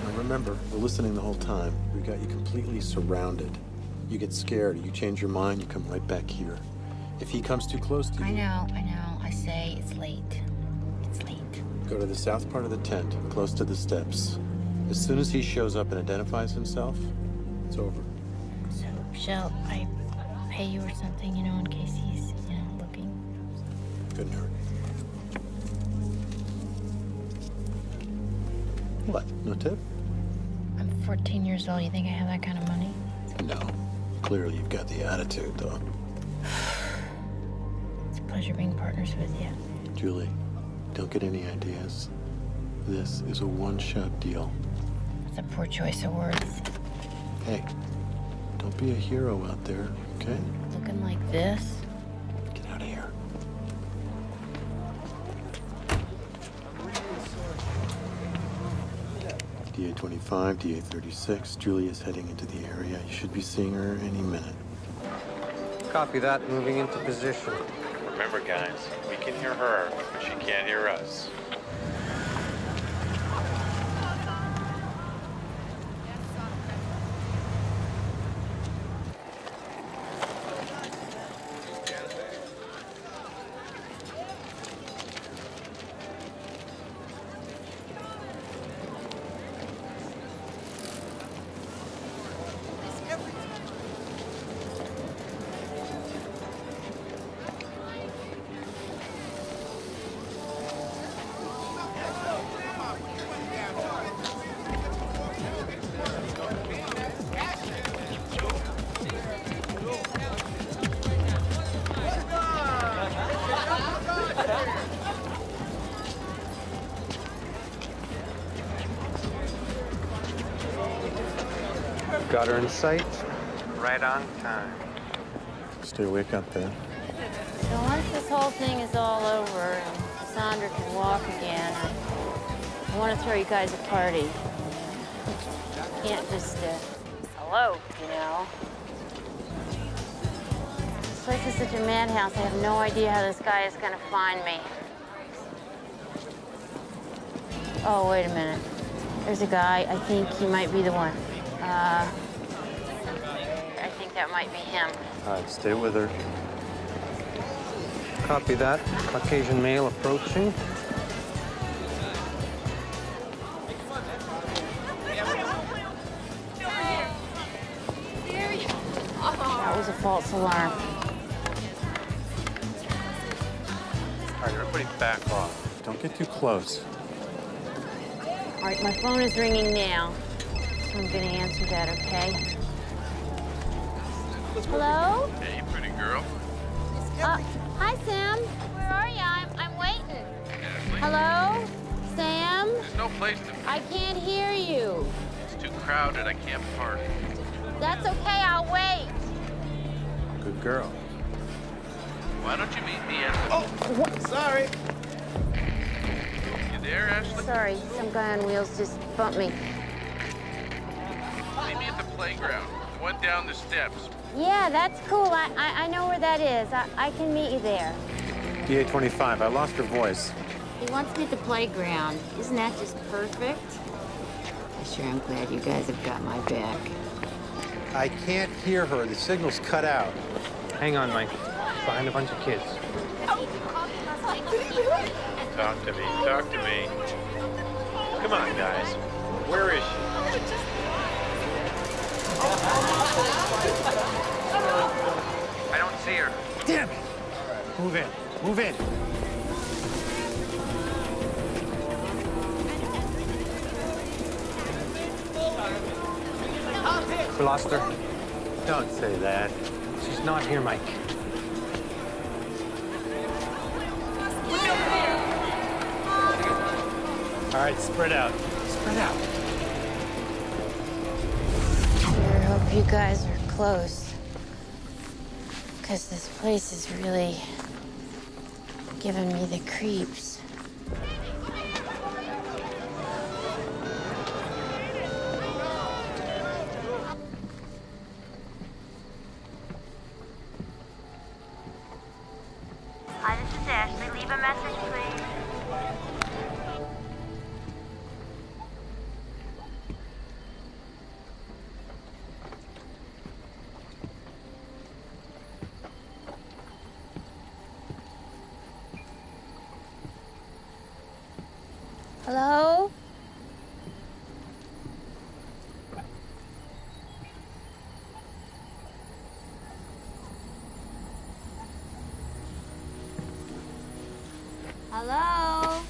Now remember, we're listening the whole time. We've got you completely surrounded. You get scared, you change your mind, you come right back here. If he comes too close to you... I know. I say it's late. It's late. Go to the south part of the tent, close to the steps. As soon as he shows up and identifies himself, it's over. So, shall I pay you or something, you know, in case he's, you know, looking? Couldn't hurt. What? No tip? I'm 14 years old. You think I have that kind of money? No. Clearly you've got the attitude, though. It's a pleasure being partners with you. Julie, don't get any ideas. This is a one-shot deal. That's a poor choice of words. Hey, don't be a hero out there, okay? Looking like this? Get out of here. DA-25, DA-36. Julie is heading into the area. You should be seeing her any minute. Copy that. Moving into position. Remember, guys, we can hear her, but she can't hear us. Got her in sight. Right on time. Stay awake out there. So once this whole thing is all over and Sandra can walk again, I want to throw you guys a party. Can't just hello, you know. This place is such a madhouse. I have no idea how this guy is going to find me. Oh, wait a minute. There's a guy. I think he might be the one. I think that might be him. All right, stay with her. Copy that. Caucasian male approaching. That was a false alarm. All right, everybody back off. Don't get too close. All right, my phone is ringing now. I'm gonna answer that, okay? Hello? Hey, pretty girl. Hi, Sam. Where are you? I'm waiting. Hello? Sam? There's no place to... I can't hear you. It's too crowded. I can't park. That's okay, I'll wait. Good girl. Why don't you meet me at... Oh, what? Sorry. You there, Ashley? Sorry, some guy on wheels just bumped me. Meet me at the playground. The one down the steps. Yeah, that's cool. I know where that is. I can meet you there. DA-25, I lost her voice. He wants me at the playground. Isn't that just perfect? Sure, I'm glad you guys have got my back. I can't hear her. The signal's cut out. Hang on, Mike. Behind a bunch of kids. Talk to me. Talk to me. Come on, guys. Where is she? I don't see her. Damn it! Move in. Move in. We lost her. Don't say that. She's not here, Mike. All right, spread out. Spread out. I hope you guys are close. Because this place is really giving me the creeps. Hi, this is Ashley. Leave a message, please. Hello? Hello?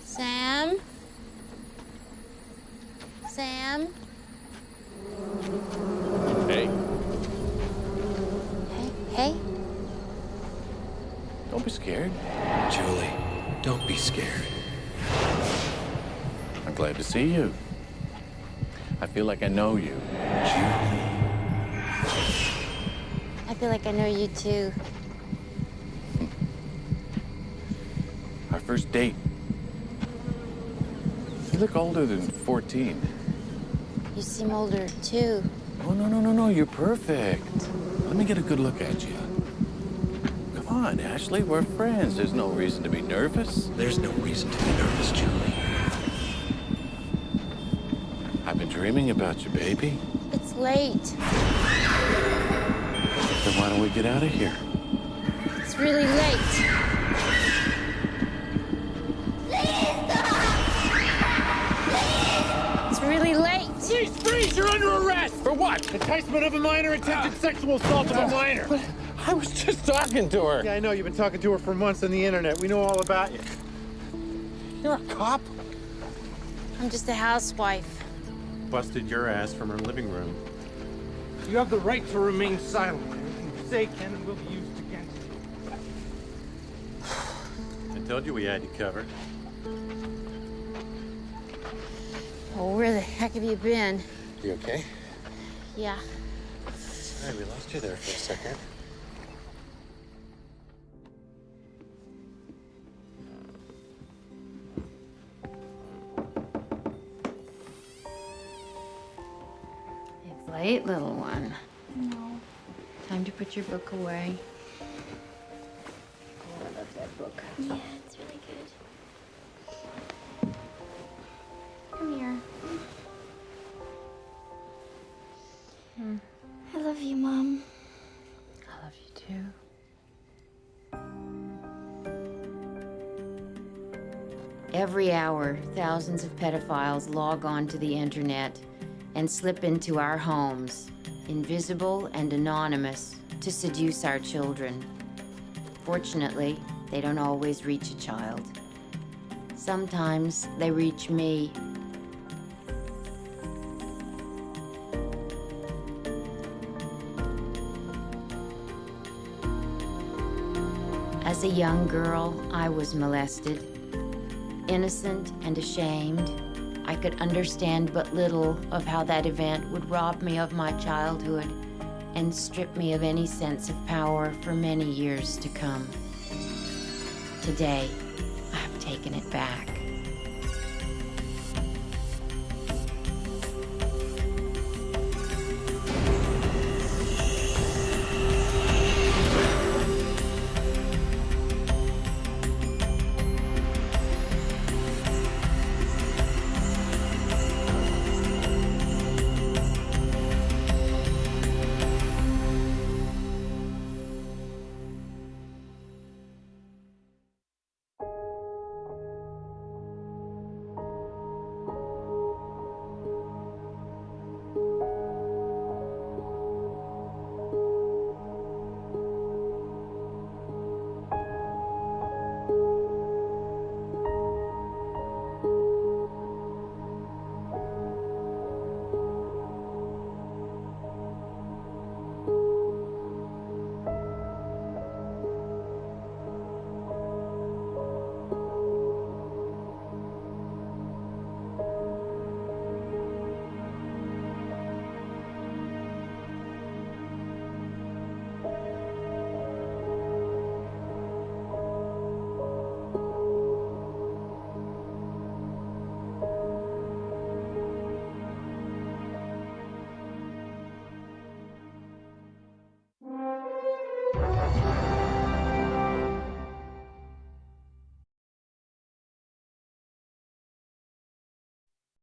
Sam? Sam? Hey. Hey? Don't be scared. Julie, don't be scared. I'm glad to see you. I feel like I know you. I feel like I know you too. Our first date. You look older than 14. You seem older too. Oh, no. You're perfect. Let me get a good look at you. Come on, Ashley. We're friends. There's no reason to be nervous. There's no reason to be nervous, Julie. I've been dreaming about you, baby. It's late. Then why don't we get out of here? It's really late. It's really late. Please, freeze! You're under arrest! For what? Enticement of a minor, attempted sexual assault of a minor. I was just talking to her. Yeah, I know. You've been talking to her for months on the internet. We know all about you. You're a cop? I'm just a housewife. busted your ass from her living room. You have the right to remain silent. Anything you say can and will be used against you. I told you we had you covered. Oh, where the heck have you been? You okay? Yeah. Sorry, we lost you there for a second. It's late, little one. No. Time to put your book away. Oh, I love that book. Yeah, it's really good. Come here. I love you, Mom. I love you too. Every hour, thousands of pedophiles log on to the internet and slip into our homes, invisible and anonymous, to seduce our children. Fortunately, they don't always reach a child. Sometimes they reach me. As a young girl, I was molested. Innocent and ashamed, I could understand but little of how that event would rob me of my childhood and strip me of any sense of power for many years to come. Today, I have taken it back.